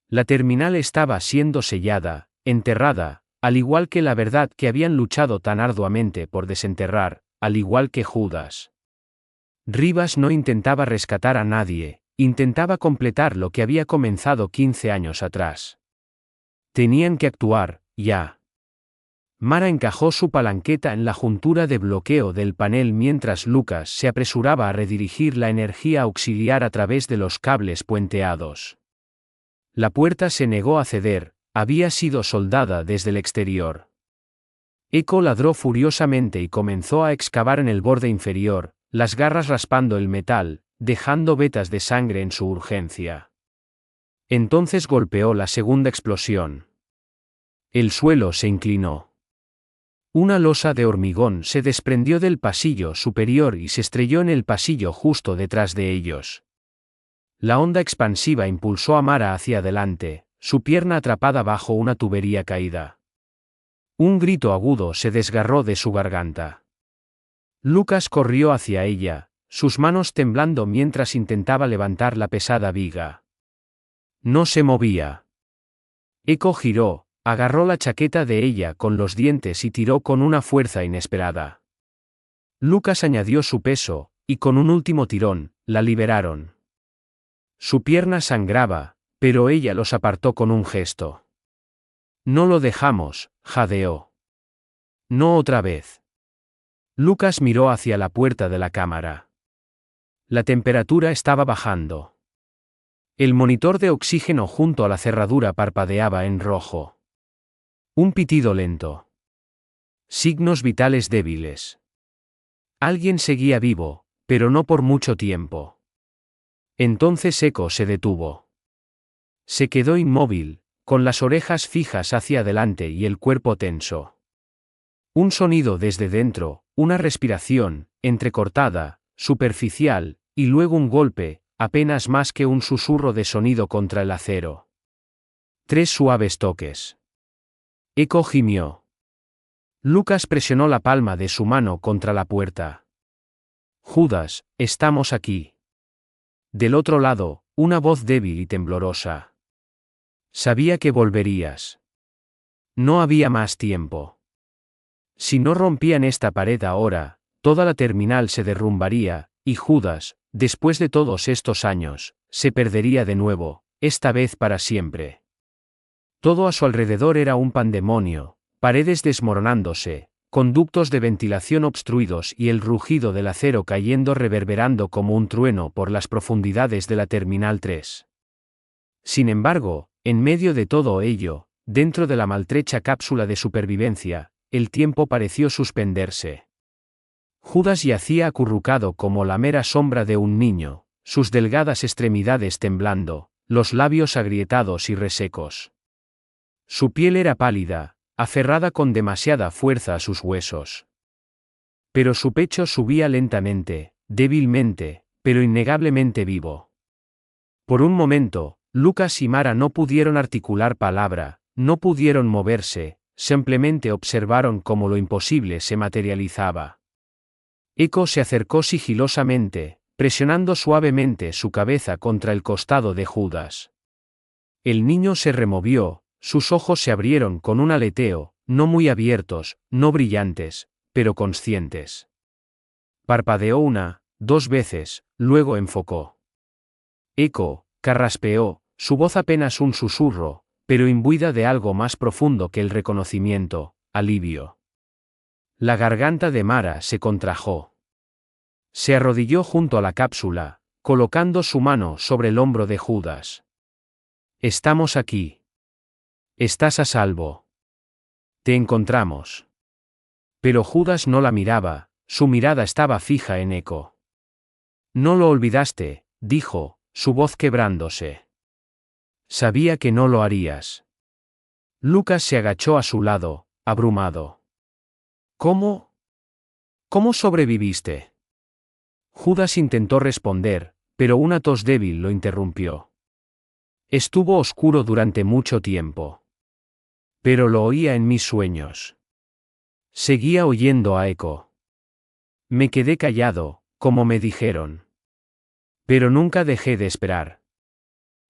La terminal estaba siendo sellada, enterrada, al igual que la verdad que habían luchado tan arduamente por desenterrar, al igual que Judas. Rivas no intentaba rescatar a nadie, intentaba completar lo que había comenzado 15 años atrás. Tenían que actuar, ya. Mara encajó su palanqueta en la juntura de bloqueo del panel mientras Lucas se apresuraba a redirigir la energía auxiliar a través de los cables puenteados. La puerta se negó a ceder, había sido soldada desde el exterior. Eco ladró furiosamente y comenzó a excavar en el borde inferior, las garras raspando el metal, dejando vetas de sangre en su urgencia. Entonces golpeó la segunda explosión. El suelo se inclinó. Una losa de hormigón se desprendió del pasillo superior y se estrelló en el pasillo justo detrás de ellos. La onda expansiva impulsó a Mara hacia adelante, su pierna atrapada bajo una tubería caída. Un grito agudo se desgarró de su garganta. Lucas corrió hacia ella, sus manos temblando mientras intentaba levantar la pesada viga. No se movía. Eco giró, agarró la chaqueta de ella con los dientes y tiró con una fuerza inesperada. Lucas añadió su peso, y con un último tirón, la liberaron. Su pierna sangraba, pero ella los apartó con un gesto. No lo dejamos, jadeó. No otra vez. Lucas miró hacia la puerta de la cámara. La temperatura estaba bajando. El monitor de oxígeno junto a la cerradura parpadeaba en rojo. Un pitido lento. Signos vitales débiles. Alguien seguía vivo, pero no por mucho tiempo. Entonces Eco se detuvo. Se quedó inmóvil, con las orejas fijas hacia adelante y el cuerpo tenso. Un sonido desde dentro, una respiración, entrecortada, superficial, y luego un golpe, apenas más que un susurro de sonido contra el acero. 3 suaves toques. Eco gimió. Lucas presionó la palma de su mano contra la puerta. Judas, estamos aquí. Del otro lado, una voz débil y temblorosa. Sabía que volverías. No había más tiempo. Si no rompían esta pared ahora, toda la terminal se derrumbaría, y Judas, después de todos estos años, se perdería de nuevo, esta vez para siempre. Todo a su alrededor era un pandemonio, paredes desmoronándose, conductos de ventilación obstruidos y el rugido del acero cayendo reverberando como un trueno por las profundidades de la Terminal 3. Sin embargo, en medio de todo ello, dentro de la maltrecha cápsula de supervivencia, el tiempo pareció suspenderse. Judas yacía acurrucado como la mera sombra de un niño, sus delgadas extremidades temblando, los labios agrietados y resecos. Su piel era pálida, aferrada con demasiada fuerza a sus huesos. Pero su pecho subía lentamente, débilmente, pero innegablemente vivo. Por un momento, Lucas y Mara no pudieron articular palabra, no pudieron moverse, simplemente observaron cómo lo imposible se materializaba. Eco se acercó sigilosamente, presionando suavemente su cabeza contra el costado de Judas. El niño se removió, sus ojos se abrieron con un aleteo, no muy abiertos, no brillantes, pero conscientes. Parpadeó 1, 2 veces, luego enfocó. Eco, carraspeó, su voz apenas un susurro, pero imbuida de algo más profundo que el reconocimiento, alivio. La garganta de Mara se contrajo. Se arrodilló junto a la cápsula, colocando su mano sobre el hombro de Judas. Estamos aquí. Estás a salvo. Te encontramos. Pero Judas no la miraba, su mirada estaba fija en Eco. No lo olvidaste, dijo, su voz quebrándose. Sabía que no lo harías. Lucas se agachó a su lado, abrumado. ¿Cómo? ¿Cómo sobreviviste? Judas intentó responder, pero una tos débil lo interrumpió. Estuvo oscuro durante mucho tiempo. Pero lo oía en mis sueños. Seguía oyendo a Eco. Me quedé callado, como me dijeron. Pero nunca dejé de esperar.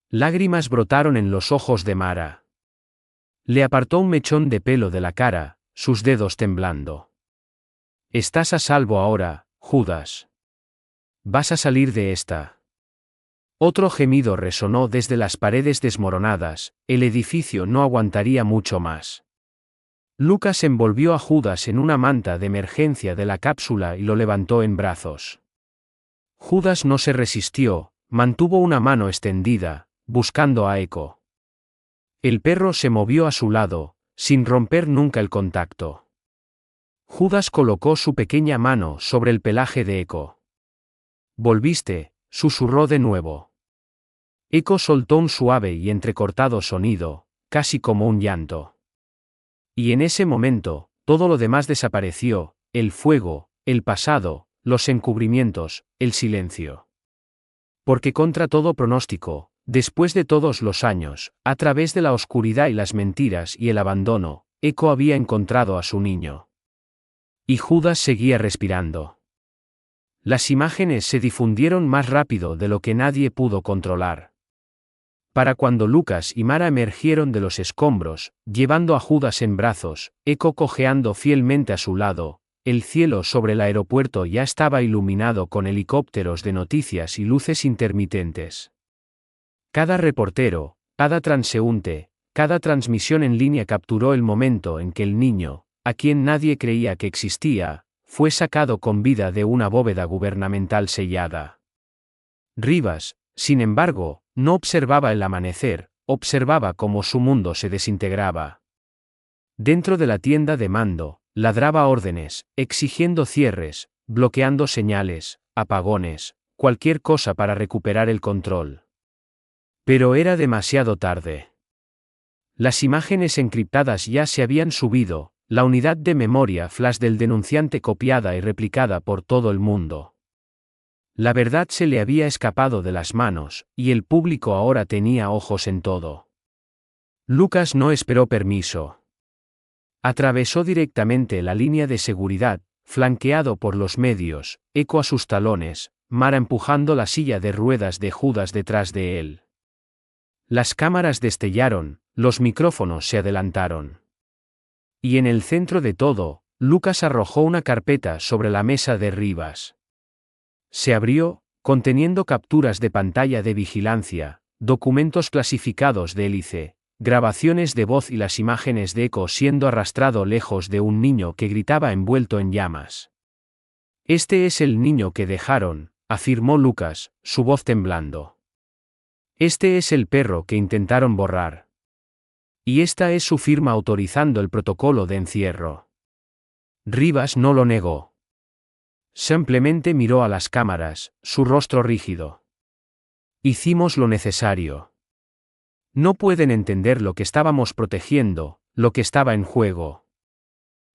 Lágrimas brotaron en los ojos de Mara. Le apartó un mechón de pelo de la cara, sus dedos temblando. Estás a salvo ahora, Judas. Vas a salir de esta. Otro gemido resonó desde las paredes desmoronadas, el edificio no aguantaría mucho más. Lucas envolvió a Judas en una manta de emergencia de la cápsula y lo levantó en brazos. Judas no se resistió, mantuvo una mano extendida, buscando a Eco. El perro se movió a su lado, sin romper nunca el contacto. Judas colocó su pequeña mano sobre el pelaje de Eco. Volviste, susurró de nuevo. Eco soltó un suave y entrecortado sonido, casi como un llanto. Y en ese momento, todo lo demás desapareció, el fuego, el pasado, los encubrimientos, el silencio. Porque contra todo pronóstico, después de todos los años, a través de la oscuridad y las mentiras y el abandono, Eco había encontrado a su niño. Y Judas seguía respirando. Las imágenes se difundieron más rápido de lo que nadie pudo controlar. Para cuando Lucas y Mara emergieron de los escombros, llevando a Judas en brazos, Eco cojeando fielmente a su lado, el cielo sobre el aeropuerto ya estaba iluminado con helicópteros de noticias y luces intermitentes. Cada reportero, cada transeúnte, Cada transmisión en línea capturó el momento en que el niño, a quien nadie creía que existía, fue sacado con vida de una bóveda gubernamental sellada. Rivas, sin embargo, no observaba el amanecer, observaba cómo su mundo se desintegraba. Dentro de la tienda de mando, ladraba órdenes, exigiendo cierres, bloqueando señales, apagones, cualquier cosa para recuperar el control. Pero era demasiado tarde. Las imágenes encriptadas ya se habían subido, la unidad de memoria flash del denunciante copiada y replicada por todo el mundo. La verdad se le había escapado de las manos, y el público ahora tenía ojos en todo. Lucas no esperó permiso. Atravesó directamente la línea de seguridad, flanqueado por los medios, Eco a sus talones, Mara empujando la silla de ruedas de Judas detrás de él. Las cámaras destellaron, los micrófonos se adelantaron. Y en el centro de todo, Lucas arrojó una carpeta sobre la mesa de Rivas. Se abrió, conteniendo capturas de pantalla de vigilancia, documentos clasificados de hélice, grabaciones de voz y las imágenes de Eco siendo arrastrado lejos de un niño que gritaba envuelto en llamas. Este es el niño que dejaron, afirmó Lucas, su voz temblando. Este es el perro que intentaron borrar. Y esta es su firma autorizando el protocolo de encierro. Rivas no lo negó. Simplemente miró a las cámaras, su rostro rígido. Hicimos lo necesario. No pueden entender lo que estábamos protegiendo, lo que estaba en juego.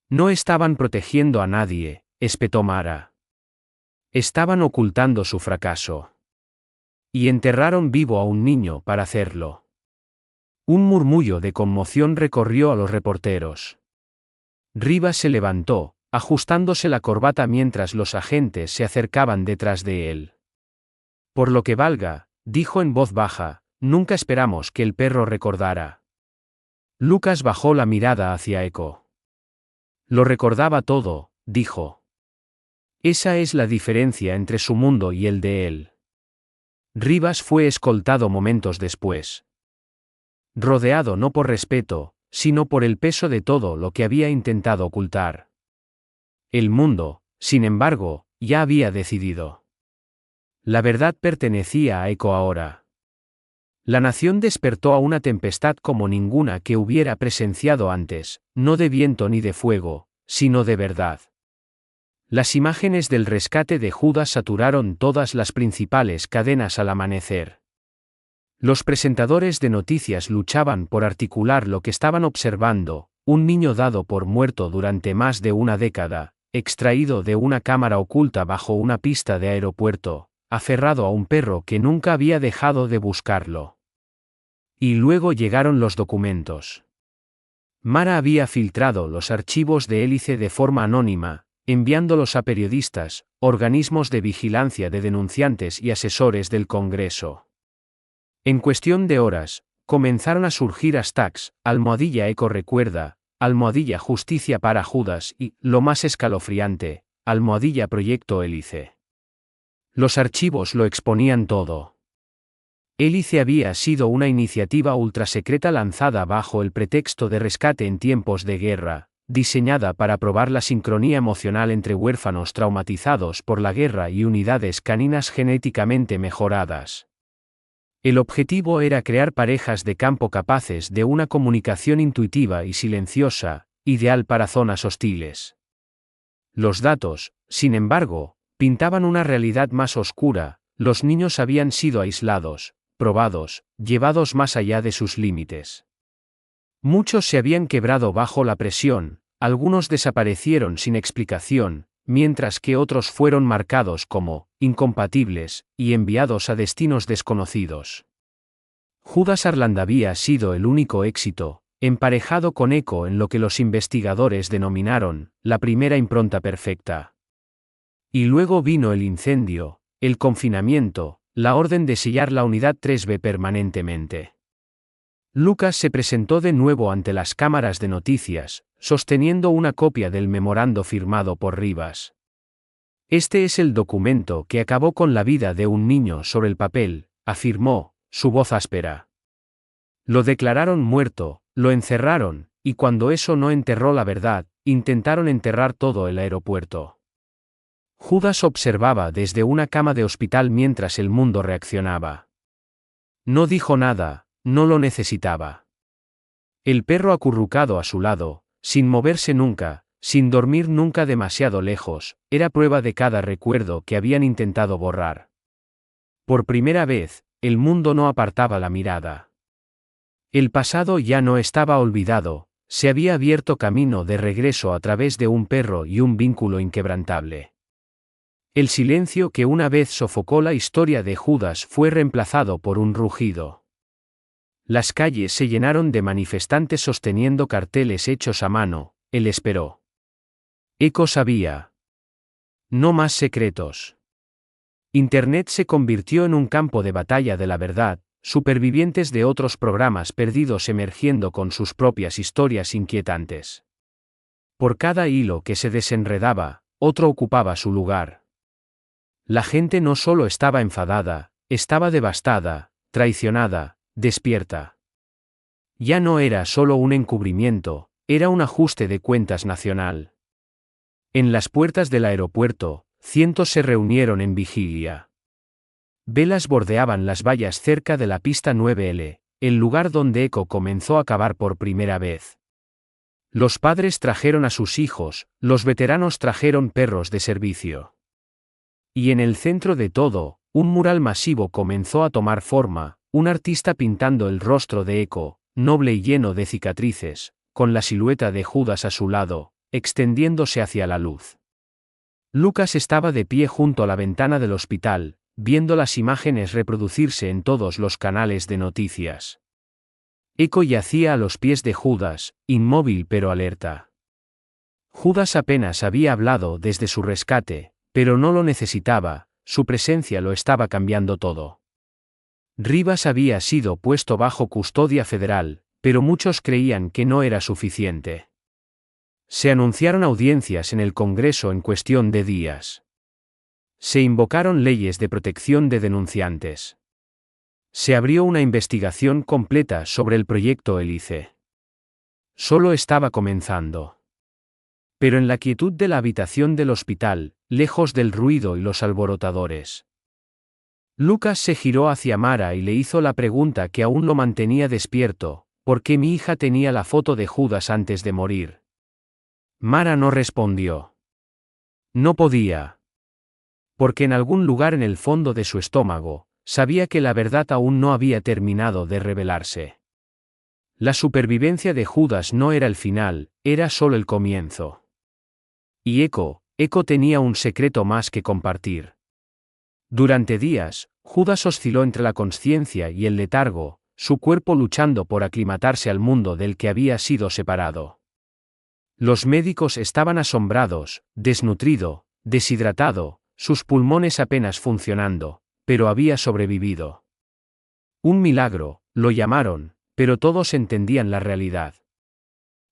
No estaban protegiendo a nadie, espetó Mara. Estaban ocultando su fracaso. Y enterraron vivo a un niño para hacerlo. Un murmullo de conmoción recorrió a los reporteros. Rivas se levantó, ajustándose la corbata mientras los agentes se acercaban detrás de él. Por lo que valga, dijo en voz baja, nunca esperamos que el perro recordara. Lucas bajó la mirada hacia Eco. Lo recordaba todo, dijo. Esa es la diferencia entre su mundo y el de él. Rivas fue escoltado momentos después. Rodeado no por respeto, sino por el peso de todo lo que había intentado ocultar. El mundo, sin embargo, ya había decidido. La verdad pertenecía a Eco ahora. La nación despertó a una tempestad como ninguna que hubiera presenciado antes, no de viento ni de fuego, sino de verdad. Las imágenes del rescate de Judas saturaron todas las principales cadenas al amanecer. Los presentadores de noticias luchaban por articular lo que estaban observando, un niño dado por muerto durante más de una década, extraído de una cámara oculta bajo una pista de aeropuerto, aferrado a un perro que nunca había dejado de buscarlo. Y luego llegaron los documentos. Mara había filtrado los archivos de hélice de forma anónima, enviándolos a periodistas, organismos de vigilancia de denunciantes y asesores del Congreso. En cuestión de horas, comenzaron a surgir hashtags, #Eco recuerda, #Justicia para Judas y, lo más escalofriante, #Proyecto Hélice. Los archivos lo exponían todo. Hélice había sido una iniciativa ultrasecreta lanzada bajo el pretexto de rescate en tiempos de guerra, diseñada para probar la sincronía emocional entre huérfanos traumatizados por la guerra y unidades caninas genéticamente mejoradas. El objetivo era crear parejas de campo capaces de una comunicación intuitiva y silenciosa, ideal para zonas hostiles. Los datos, sin embargo, pintaban una realidad más oscura, los niños habían sido aislados, probados, llevados más allá de sus límites. Muchos se habían quebrado bajo la presión, algunos desaparecieron sin explicación, mientras que otros fueron marcados como incompatibles y enviados a destinos desconocidos. Judas Arland había sido el único éxito, emparejado con Eco en lo que los investigadores denominaron la primera impronta perfecta. Y luego vino el incendio, el confinamiento, la orden de sellar la unidad 3B permanentemente. Lucas se presentó de nuevo ante las cámaras de noticias, sosteniendo una copia del memorando firmado por Rivas. Este es el documento que acabó con la vida de un niño sobre el papel, afirmó, su voz áspera. Lo declararon muerto, lo encerraron, y cuando eso no enterró la verdad, intentaron enterrar todo el aeropuerto. Judas observaba desde una cama de hospital mientras el mundo reaccionaba. No dijo nada, no lo necesitaba. El perro acurrucado a su lado, sin moverse nunca, sin dormir nunca demasiado lejos, era prueba de cada recuerdo que habían intentado borrar. Por primera vez, el mundo no apartaba la mirada. El pasado ya no estaba olvidado, se había abierto camino de regreso a través de un perro y un vínculo inquebrantable. El silencio que una vez sofocó la historia de Judas fue reemplazado por un rugido. Las calles se llenaron de manifestantes sosteniendo carteles hechos a mano, él esperó. Eco sabía. No más secretos. Internet se convirtió en un campo de batalla de la verdad, supervivientes de otros programas perdidos emergiendo con sus propias historias inquietantes. Por cada hilo que se desenredaba, otro ocupaba su lugar. La gente no solo estaba enfadada, estaba devastada, traicionada, despierta. Ya no era solo un encubrimiento, era un ajuste de cuentas nacional. En las puertas del aeropuerto, cientos se reunieron en vigilia. Velas bordeaban las vallas cerca de la pista 9L, el lugar donde Eco comenzó a cavar por primera vez. Los padres trajeron a sus hijos, los veteranos trajeron perros de servicio. Y en el centro de todo, un mural masivo comenzó a tomar forma, un artista pintando el rostro de Eco, noble y lleno de cicatrices, con la silueta de Judas a su lado, extendiéndose hacia la luz. Lucas estaba de pie junto a la ventana del hospital, viendo las imágenes reproducirse en todos los canales de noticias. Eco yacía a los pies de Judas, inmóvil pero alerta. Judas apenas había hablado desde su rescate, pero no lo necesitaba, su presencia lo estaba cambiando todo. Rivas había sido puesto bajo custodia federal, pero muchos creían que no era suficiente. Se anunciaron audiencias en el Congreso en cuestión de días. Se invocaron leyes de protección de denunciantes. Se abrió una investigación completa sobre el proyecto Hélice. Solo estaba comenzando. Pero en la quietud de la habitación del hospital, lejos del ruido y los alborotadores, Lucas se giró hacia Mara y le hizo la pregunta que aún lo mantenía despierto: ¿por qué mi hija tenía la foto de Judas antes de morir? Mara no respondió. No podía. Porque en algún lugar en el fondo de su estómago, sabía que la verdad aún no había terminado de revelarse. La supervivencia de Judas no era el final, era solo el comienzo. Y Eco tenía un secreto más que compartir. Durante días, Judas osciló entre la consciencia y el letargo, su cuerpo luchando por aclimatarse al mundo del que había sido separado. Los médicos estaban asombrados, desnutrido, deshidratado, sus pulmones apenas funcionando, pero había sobrevivido. Un milagro, lo llamaron, pero todos entendían la realidad.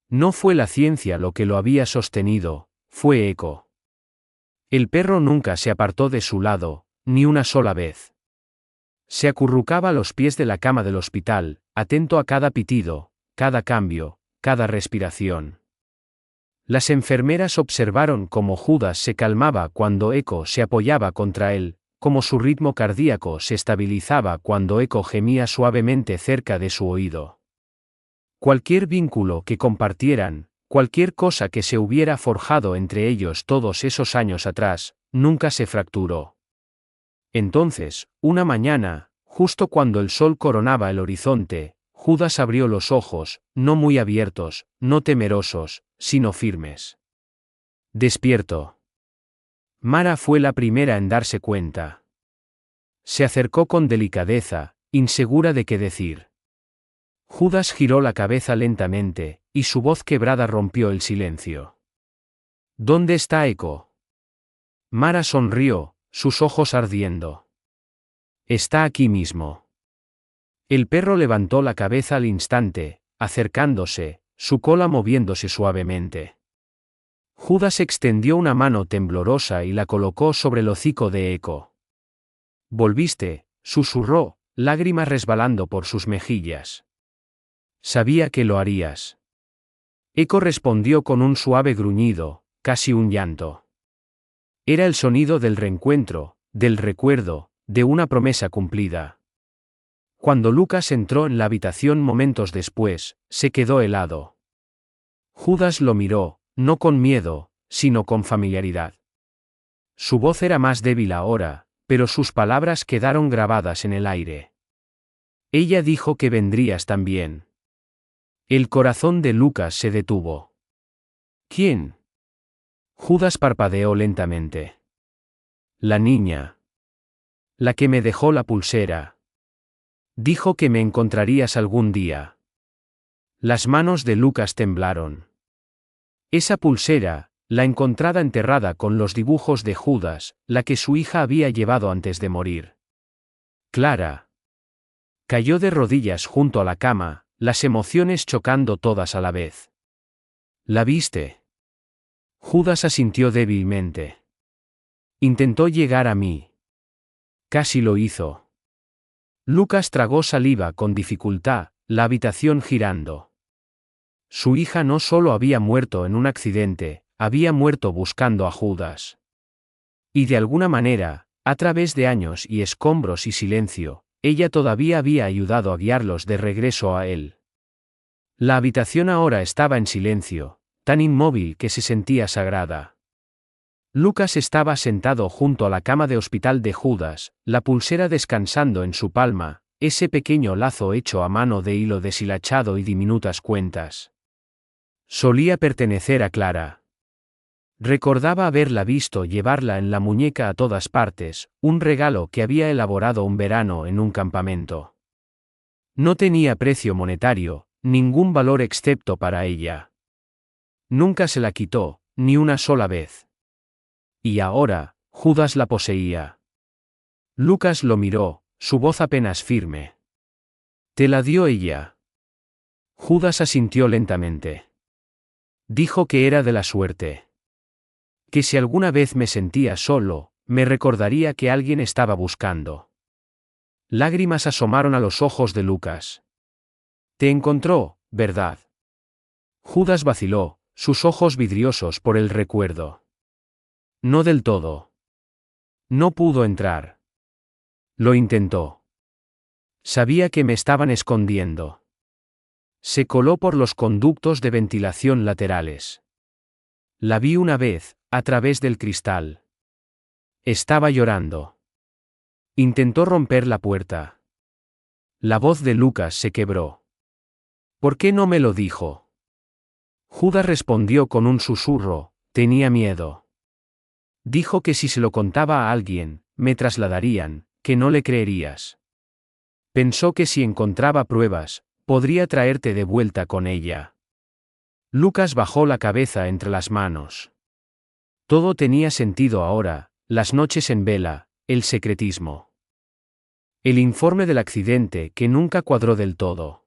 No fue la ciencia lo que lo había sostenido, fue Eco. El perro nunca se apartó de su lado, ni una sola vez. Se acurrucaba a los pies de la cama del hospital, atento a cada pitido, cada cambio, cada respiración. Las enfermeras observaron cómo Judas se calmaba cuando Eco se apoyaba contra él, cómo su ritmo cardíaco se estabilizaba cuando Eco gemía suavemente cerca de su oído. Cualquier vínculo que compartieran, cualquier cosa que se hubiera forjado entre ellos todos esos años atrás, nunca se fracturó. Entonces, una mañana, justo cuando el sol coronaba el horizonte, Judas abrió los ojos, no muy abiertos, no temerosos, sino firmes. Despierto. Mara fue la primera en darse cuenta. Se acercó con delicadeza, insegura de qué decir. Judas giró la cabeza lentamente, y su voz quebrada rompió el silencio. ¿Dónde está Eco? Mara sonrió, sus ojos ardiendo. Está aquí mismo. El perro levantó la cabeza al instante, acercándose, su cola moviéndose suavemente. Judas extendió una mano temblorosa y la colocó sobre el hocico de Eco. «Volviste», susurró, lágrimas resbalando por sus mejillas. Sabía que lo harías. Eco respondió con un suave gruñido, casi un llanto. Era el sonido del reencuentro, del recuerdo, de una promesa cumplida. Cuando Lucas entró en la habitación momentos después, se quedó helado. Judas lo miró, no con miedo, sino con familiaridad. Su voz era más débil ahora, pero sus palabras quedaron grabadas en el aire. Ella dijo que vendrías también. El corazón de Lucas se detuvo. ¿Quién? Judas parpadeó lentamente. La niña. La que me dejó la pulsera. Dijo que me encontrarías algún día. Las manos de Lucas temblaron. Esa pulsera, la encontrada enterrada con los dibujos de Judas, la que su hija había llevado antes de morir. Clara. Cayó de rodillas junto a la cama, las emociones chocando todas a la vez. ¿La viste? Judas asintió débilmente. Intentó llegar a mí. Casi lo hizo. Lucas tragó saliva con dificultad, la habitación girando. Su hija no solo había muerto en un accidente, había muerto buscando a Judas. Y de alguna manera, a través de años y escombros y silencio, ella todavía había ayudado a guiarlos de regreso a él. La habitación ahora estaba en silencio, tan inmóvil que se sentía sagrada. Lucas estaba sentado junto a la cama de hospital de Judas, la pulsera descansando en su palma, ese pequeño lazo hecho a mano de hilo deshilachado y diminutas cuentas. Solía pertenecer a Clara. Recordaba haberla visto llevarla en la muñeca a todas partes, un regalo que había elaborado un verano en un campamento. No tenía precio monetario, ningún valor excepto para ella. Nunca se la quitó, ni una sola vez. Y ahora, Judas la poseía. Lucas lo miró, su voz apenas firme. ¿Te la dio ella? Judas asintió lentamente. Dijo que era de la suerte. Que si alguna vez me sentía solo, me recordaría que alguien estaba buscando. Lágrimas asomaron a los ojos de Lucas. Te encontró, ¿verdad? Judas vaciló, sus ojos vidriosos por el recuerdo. No del todo. No pudo entrar. Lo intentó. Sabía que me estaban escondiendo. Se coló por los conductos de ventilación laterales. La vi una vez, a través del cristal. Estaba llorando. Intentó romper la puerta. La voz de Lucas se quebró. ¿Por qué no me lo dijo? Judas respondió con un susurro, tenía miedo. Dijo que si se lo contaba a alguien, me trasladarían, que no le creerías. Pensó que si encontraba pruebas, podría traerte de vuelta con ella. Lucas bajó la cabeza entre las manos. Todo tenía sentido ahora, las noches en vela, el secretismo. El informe del accidente que nunca cuadró del todo.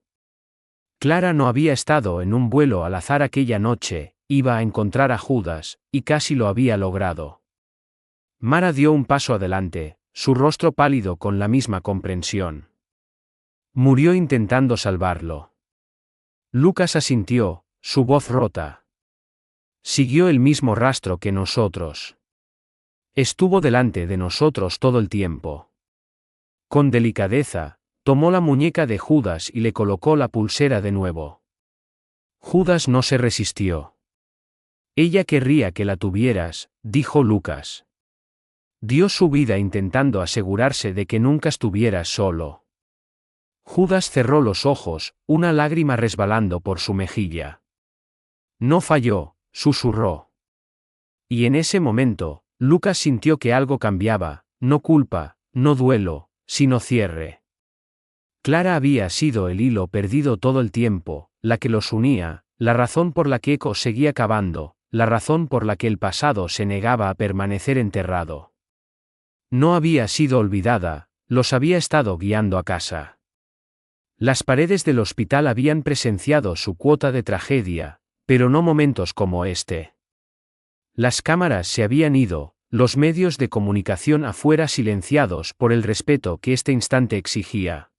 Clara no había estado en un vuelo al azar aquella noche, iba a encontrar a Judas, y casi lo había logrado. Mara dio un paso adelante, su rostro pálido con la misma comprensión. Murió intentando salvarlo. Lucas asintió, su voz rota. Siguió el mismo rastro que nosotros. Estuvo delante de nosotros todo el tiempo. Con delicadeza, tomó la muñeca de Judas y le colocó la pulsera de nuevo. Judas no se resistió. Ella querría que la tuvieras, dijo Lucas. Dio su vida intentando asegurarse de que nunca estuvieras solo. Judas cerró los ojos, una lágrima resbalando por su mejilla. No falló, susurró. Y en ese momento, Lucas sintió que algo cambiaba, no culpa, no duelo, sino cierre. Clara había sido el hilo perdido todo el tiempo, la que los unía, la razón por la que Eco seguía cavando, la razón por la que el pasado se negaba a permanecer enterrado. No había sido olvidada, los había estado guiando a casa. Las paredes del hospital habían presenciado su cuota de tragedia, pero no momentos como este. Las cámaras se habían ido, los medios de comunicación afuera silenciados por el respeto que este instante exigía.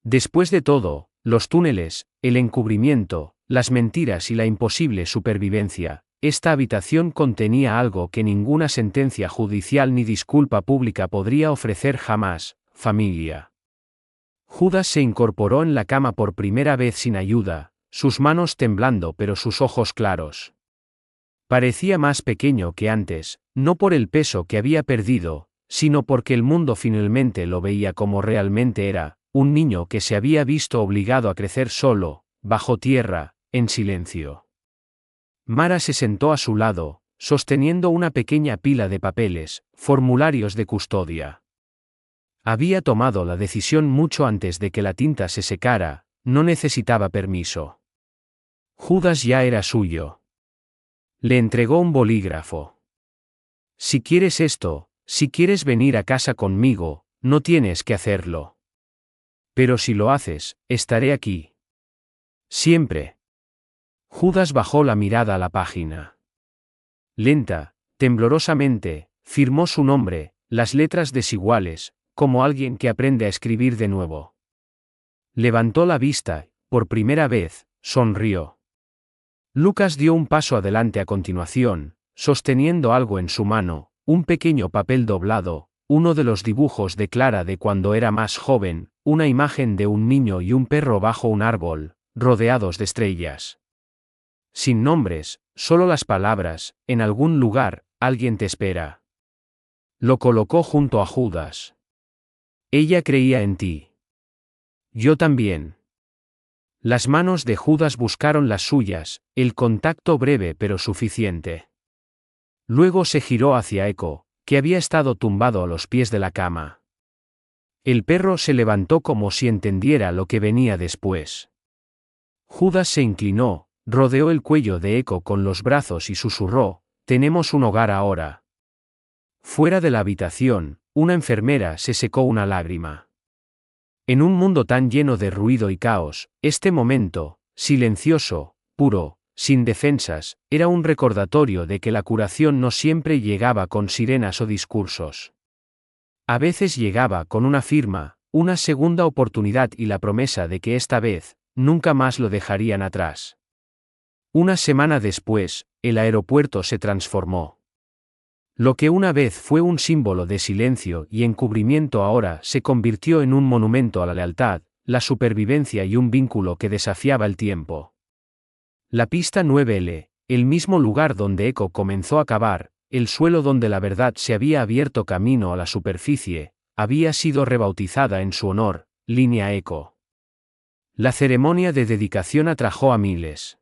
Después de todo, los túneles, el encubrimiento, las mentiras y la imposible supervivencia. Esta habitación contenía algo que ninguna sentencia judicial ni disculpa pública podría ofrecer jamás: familia. Judas se incorporó en la cama por primera vez sin ayuda, sus manos temblando pero sus ojos claros. Parecía más pequeño que antes, no por el peso que había perdido, sino porque el mundo finalmente lo veía como realmente era: un niño que se había visto obligado a crecer solo, bajo tierra, en silencio. Mara se sentó a su lado, sosteniendo una pequeña pila de papeles, formularios de custodia. Había tomado la decisión mucho antes de que la tinta se secara, no necesitaba permiso. Judas ya era suyo. Le entregó un bolígrafo. Si quieres esto, si quieres venir a casa conmigo, no tienes que hacerlo. Pero si lo haces, estaré aquí. Siempre. Judas bajó la mirada a la página. Lenta, temblorosamente, firmó su nombre, las letras desiguales, como alguien que aprende a escribir de nuevo. Levantó la vista, por primera vez, sonrió. Lucas dio un paso adelante a continuación, sosteniendo algo en su mano, un pequeño papel doblado, uno de los dibujos de Clara de cuando era más joven, una imagen de un niño y un perro bajo un árbol, rodeados de estrellas. Sin nombres, solo las palabras: en algún lugar, alguien te espera. Lo colocó junto a Judas. Ella creía en ti. Yo también. Las manos de Judas buscaron las suyas, el contacto breve pero suficiente. Luego se giró hacia Eco, que había estado tumbado a los pies de la cama. El perro se levantó como si entendiera lo que venía después. Judas se inclinó, rodeó el cuello de Eco con los brazos y susurró: tenemos un hogar ahora. Fuera de la habitación, una enfermera se secó una lágrima. En un mundo tan lleno de ruido y caos, este momento, silencioso, puro, sin defensas, era un recordatorio de que la curación no siempre llegaba con sirenas o discursos. A veces llegaba con una firma, una segunda oportunidad y la promesa de que esta vez, nunca más lo dejarían atrás. Una semana después, el aeropuerto se transformó. Lo que una vez fue un símbolo de silencio y encubrimiento ahora se convirtió en un monumento a la lealtad, la supervivencia y un vínculo que desafiaba el tiempo. La pista 9L, el mismo lugar donde Eco comenzó a cavar, el suelo donde la verdad se había abierto camino a la superficie, había sido rebautizada en su honor: Línea Eco. La ceremonia de dedicación atrajo a miles.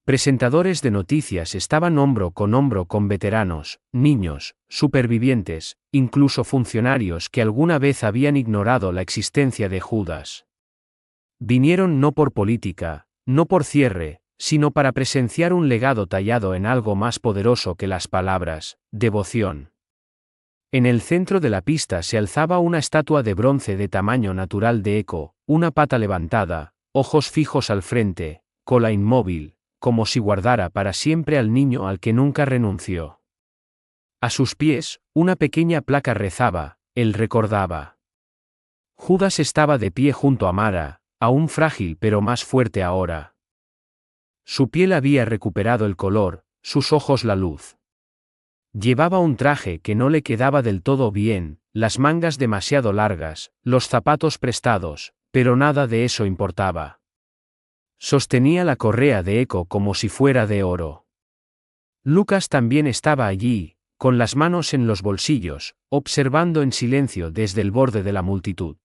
Presentadores de noticias estaban hombro con veteranos, niños, supervivientes, incluso funcionarios que alguna vez habían ignorado la existencia de Judas. Vinieron no por política, no por cierre, sino para presenciar un legado tallado en algo más poderoso que las palabras: devoción. En el centro de la pista se alzaba una estatua de bronce de tamaño natural de Eco, una pata levantada, ojos fijos al frente, cola inmóvil, como si guardara para siempre al niño al que nunca renunció. A sus pies, una pequeña placa rezaba: él recordaba. Judas estaba de pie junto a Mara, aún frágil pero más fuerte ahora. Su piel había recuperado el color, sus ojos la luz. Llevaba un traje que no le quedaba del todo bien, las mangas demasiado largas, los zapatos prestados, pero nada de eso importaba. Sostenía la correa de Eco como si fuera de oro. Lucas también estaba allí, con las manos en los bolsillos, observando en silencio desde el borde de la multitud.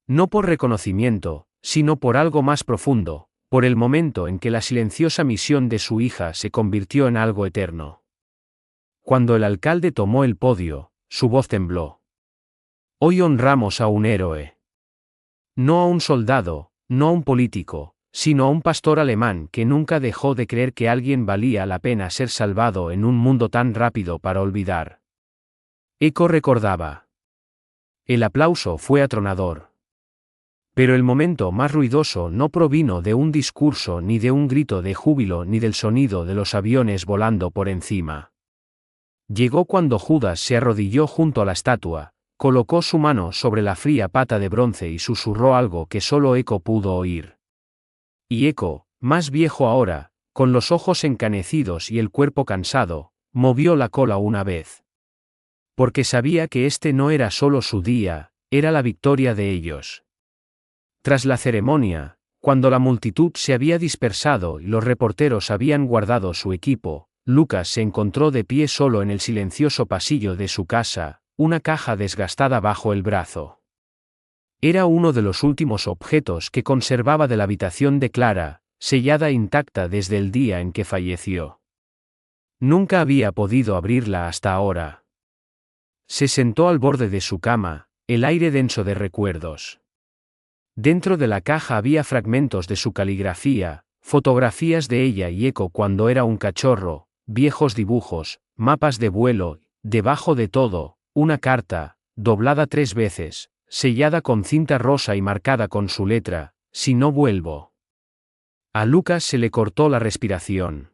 No por reconocimiento, sino por algo más profundo, por el momento en que la silenciosa misión de su hija se convirtió en algo eterno. Cuando el alcalde tomó el podio, su voz tembló. Hoy honramos a un héroe. No a un soldado, no a un político, sino a un pastor alemán que nunca dejó de creer que alguien valía la pena ser salvado en un mundo tan rápido para olvidar. Eco recordaba. El aplauso fue atronador. Pero el momento más ruidoso no provino de un discurso ni de un grito de júbilo ni del sonido de los aviones volando por encima. Llegó cuando Judas se arrodilló junto a la estatua, colocó su mano sobre la fría pata de bronce y susurró algo que solo Eco pudo oír. Y Eco, más viejo ahora, con los ojos encanecidos y el cuerpo cansado, movió la cola una vez. Porque sabía que este no era solo su día, era la victoria de ellos. Tras la ceremonia, cuando la multitud se había dispersado y los reporteros habían guardado su equipo, Lucas se encontró de pie solo en el silencioso pasillo de su casa, una caja desgastada bajo el brazo. Era uno de los últimos objetos que conservaba de la habitación de Clara, sellada intacta desde el día en que falleció. Nunca había podido abrirla hasta ahora. Se sentó al borde de su cama, el aire denso de recuerdos. Dentro de la caja había fragmentos de su caligrafía, fotografías de ella y Eco cuando era un cachorro, viejos dibujos, mapas de vuelo, debajo de todo, una carta, doblada 3 veces, sellada con cinta rosa y marcada con su letra, si no vuelvo. A Lucas se le cortó la respiración.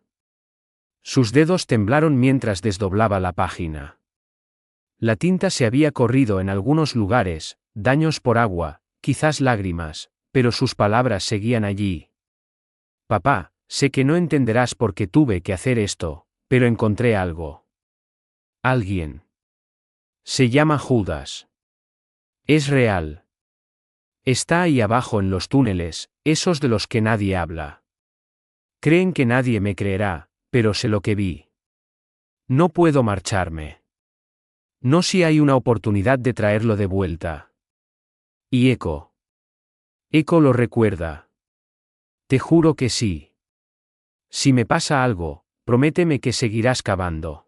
Sus dedos temblaron mientras desdoblaba la página. La tinta se había corrido en algunos lugares, daños por agua, quizás lágrimas, pero sus palabras seguían allí. Papá, sé que no entenderás por qué tuve que hacer esto, pero encontré algo. Alguien. Se llama Judas. Es real. Está ahí abajo en los túneles, esos de los que nadie habla. Creen que nadie me creerá, pero sé lo que vi. No puedo marcharme. No si hay una oportunidad de traerlo de vuelta. Y Eco. Eco lo recuerda. Te juro que sí. Si me pasa algo, prométeme que seguirás cavando.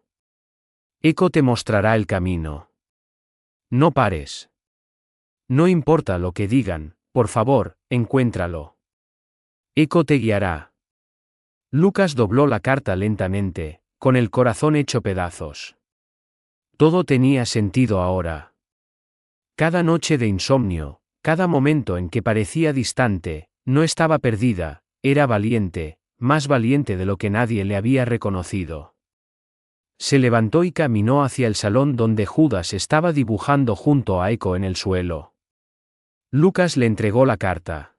Eco te mostrará el camino. No pares. No importa lo que digan, por favor, encuéntralo. Eco te guiará. Lucas dobló la carta lentamente, con el corazón hecho pedazos. Todo tenía sentido ahora. Cada noche de insomnio, cada momento en que parecía distante, no estaba perdida, era valiente, más valiente de lo que nadie le había reconocido. Se levantó y caminó hacia el salón donde Judas estaba dibujando junto a Eco en el suelo. Lucas le entregó la carta.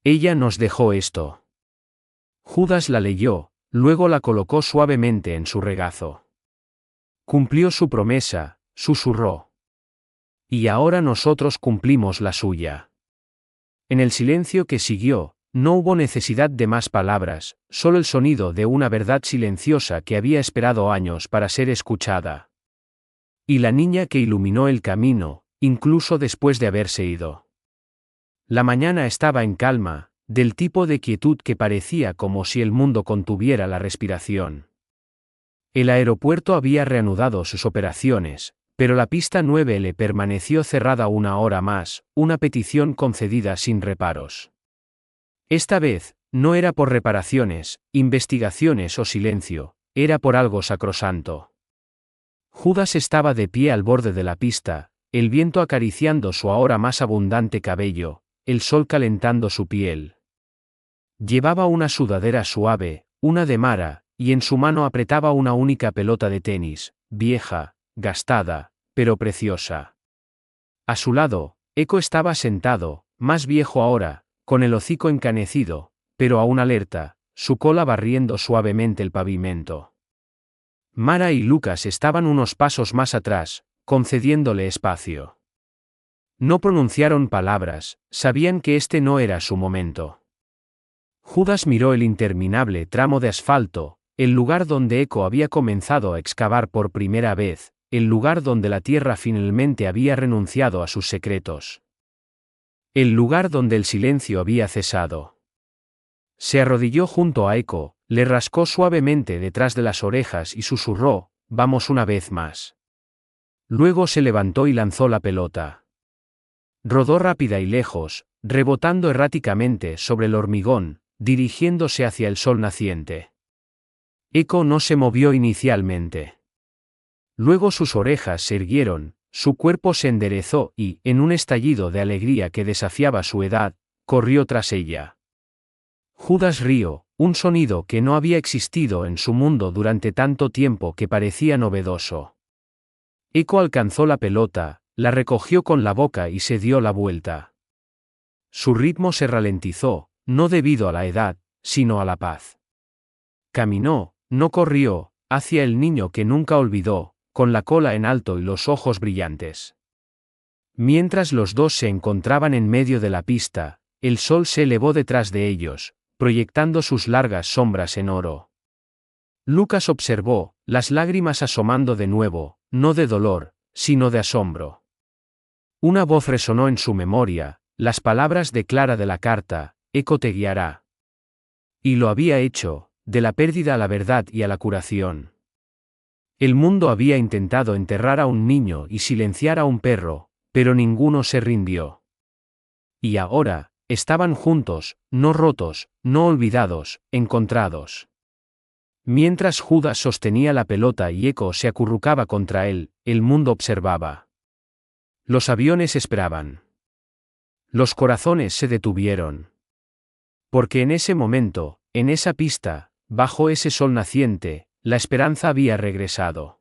Ella nos dejó esto. Judas la leyó, luego la colocó suavemente en su regazo. Cumplió su promesa, susurró. Y ahora nosotros cumplimos la suya. En el silencio que siguió, no hubo necesidad de más palabras, solo el sonido de una verdad silenciosa que había esperado años para ser escuchada. Y la niña que iluminó el camino, incluso después de haberse ido. La mañana estaba en calma, del tipo de quietud que parecía como si el mundo contuviera la respiración. El aeropuerto había reanudado sus operaciones, pero la pista 9 le permaneció cerrada 1 hora más, una petición concedida sin reparos. Esta vez, no era por reparaciones, investigaciones o silencio, era por algo sacrosanto. Judas estaba de pie al borde de la pista, el viento acariciando su ahora más abundante cabello, el sol calentando su piel. Llevaba una sudadera suave, una de Mara, y en su mano apretaba una única pelota de tenis, vieja, gastada, pero preciosa. A su lado, Eco estaba sentado, más viejo ahora, con el hocico encanecido, pero aún alerta, su cola barriendo suavemente el pavimento. Mara y Lucas estaban unos pasos más atrás, concediéndole espacio. No pronunciaron palabras, sabían que este no era su momento. Judas miró el interminable tramo de asfalto, el lugar donde Eco había comenzado a excavar por primera vez, el lugar donde la tierra finalmente había renunciado a sus secretos. El lugar donde el silencio había cesado. Se arrodilló junto a Eco, le rascó suavemente detrás de las orejas y susurró, «Vamos una vez más». Luego se levantó y lanzó la pelota. Rodó rápida y lejos, rebotando erráticamente sobre el hormigón, dirigiéndose hacia el sol naciente. Eco no se movió inicialmente. Luego sus orejas se irguieron, su cuerpo se enderezó y, en un estallido de alegría que desafiaba su edad, corrió tras ella. Judas rió, un sonido que no había existido en su mundo durante tanto tiempo que parecía novedoso. Eco alcanzó la pelota, la recogió con la boca y se dio la vuelta. Su ritmo se ralentizó, no debido a la edad, sino a la paz. Caminó, no corrió, hacia el niño que nunca olvidó, con la cola en alto y los ojos brillantes. Mientras los dos se encontraban en medio de la pista, el sol se elevó detrás de ellos, proyectando sus largas sombras en oro. Lucas observó, las lágrimas asomando de nuevo, no de dolor, sino de asombro. Una voz resonó en su memoria, las palabras de Clara de la carta: Eco te guiará. Y lo había hecho, de la pérdida a la verdad y a la curación. El mundo había intentado enterrar a un niño y silenciar a un perro, pero ninguno se rindió. Y ahora, estaban juntos, no rotos, no olvidados, encontrados. Mientras Judas sostenía la pelota y Eco se acurrucaba contra él, el mundo observaba. Los aviones esperaban. Los corazones se detuvieron. Porque en ese momento, en esa pista, bajo ese sol naciente, la esperanza había regresado.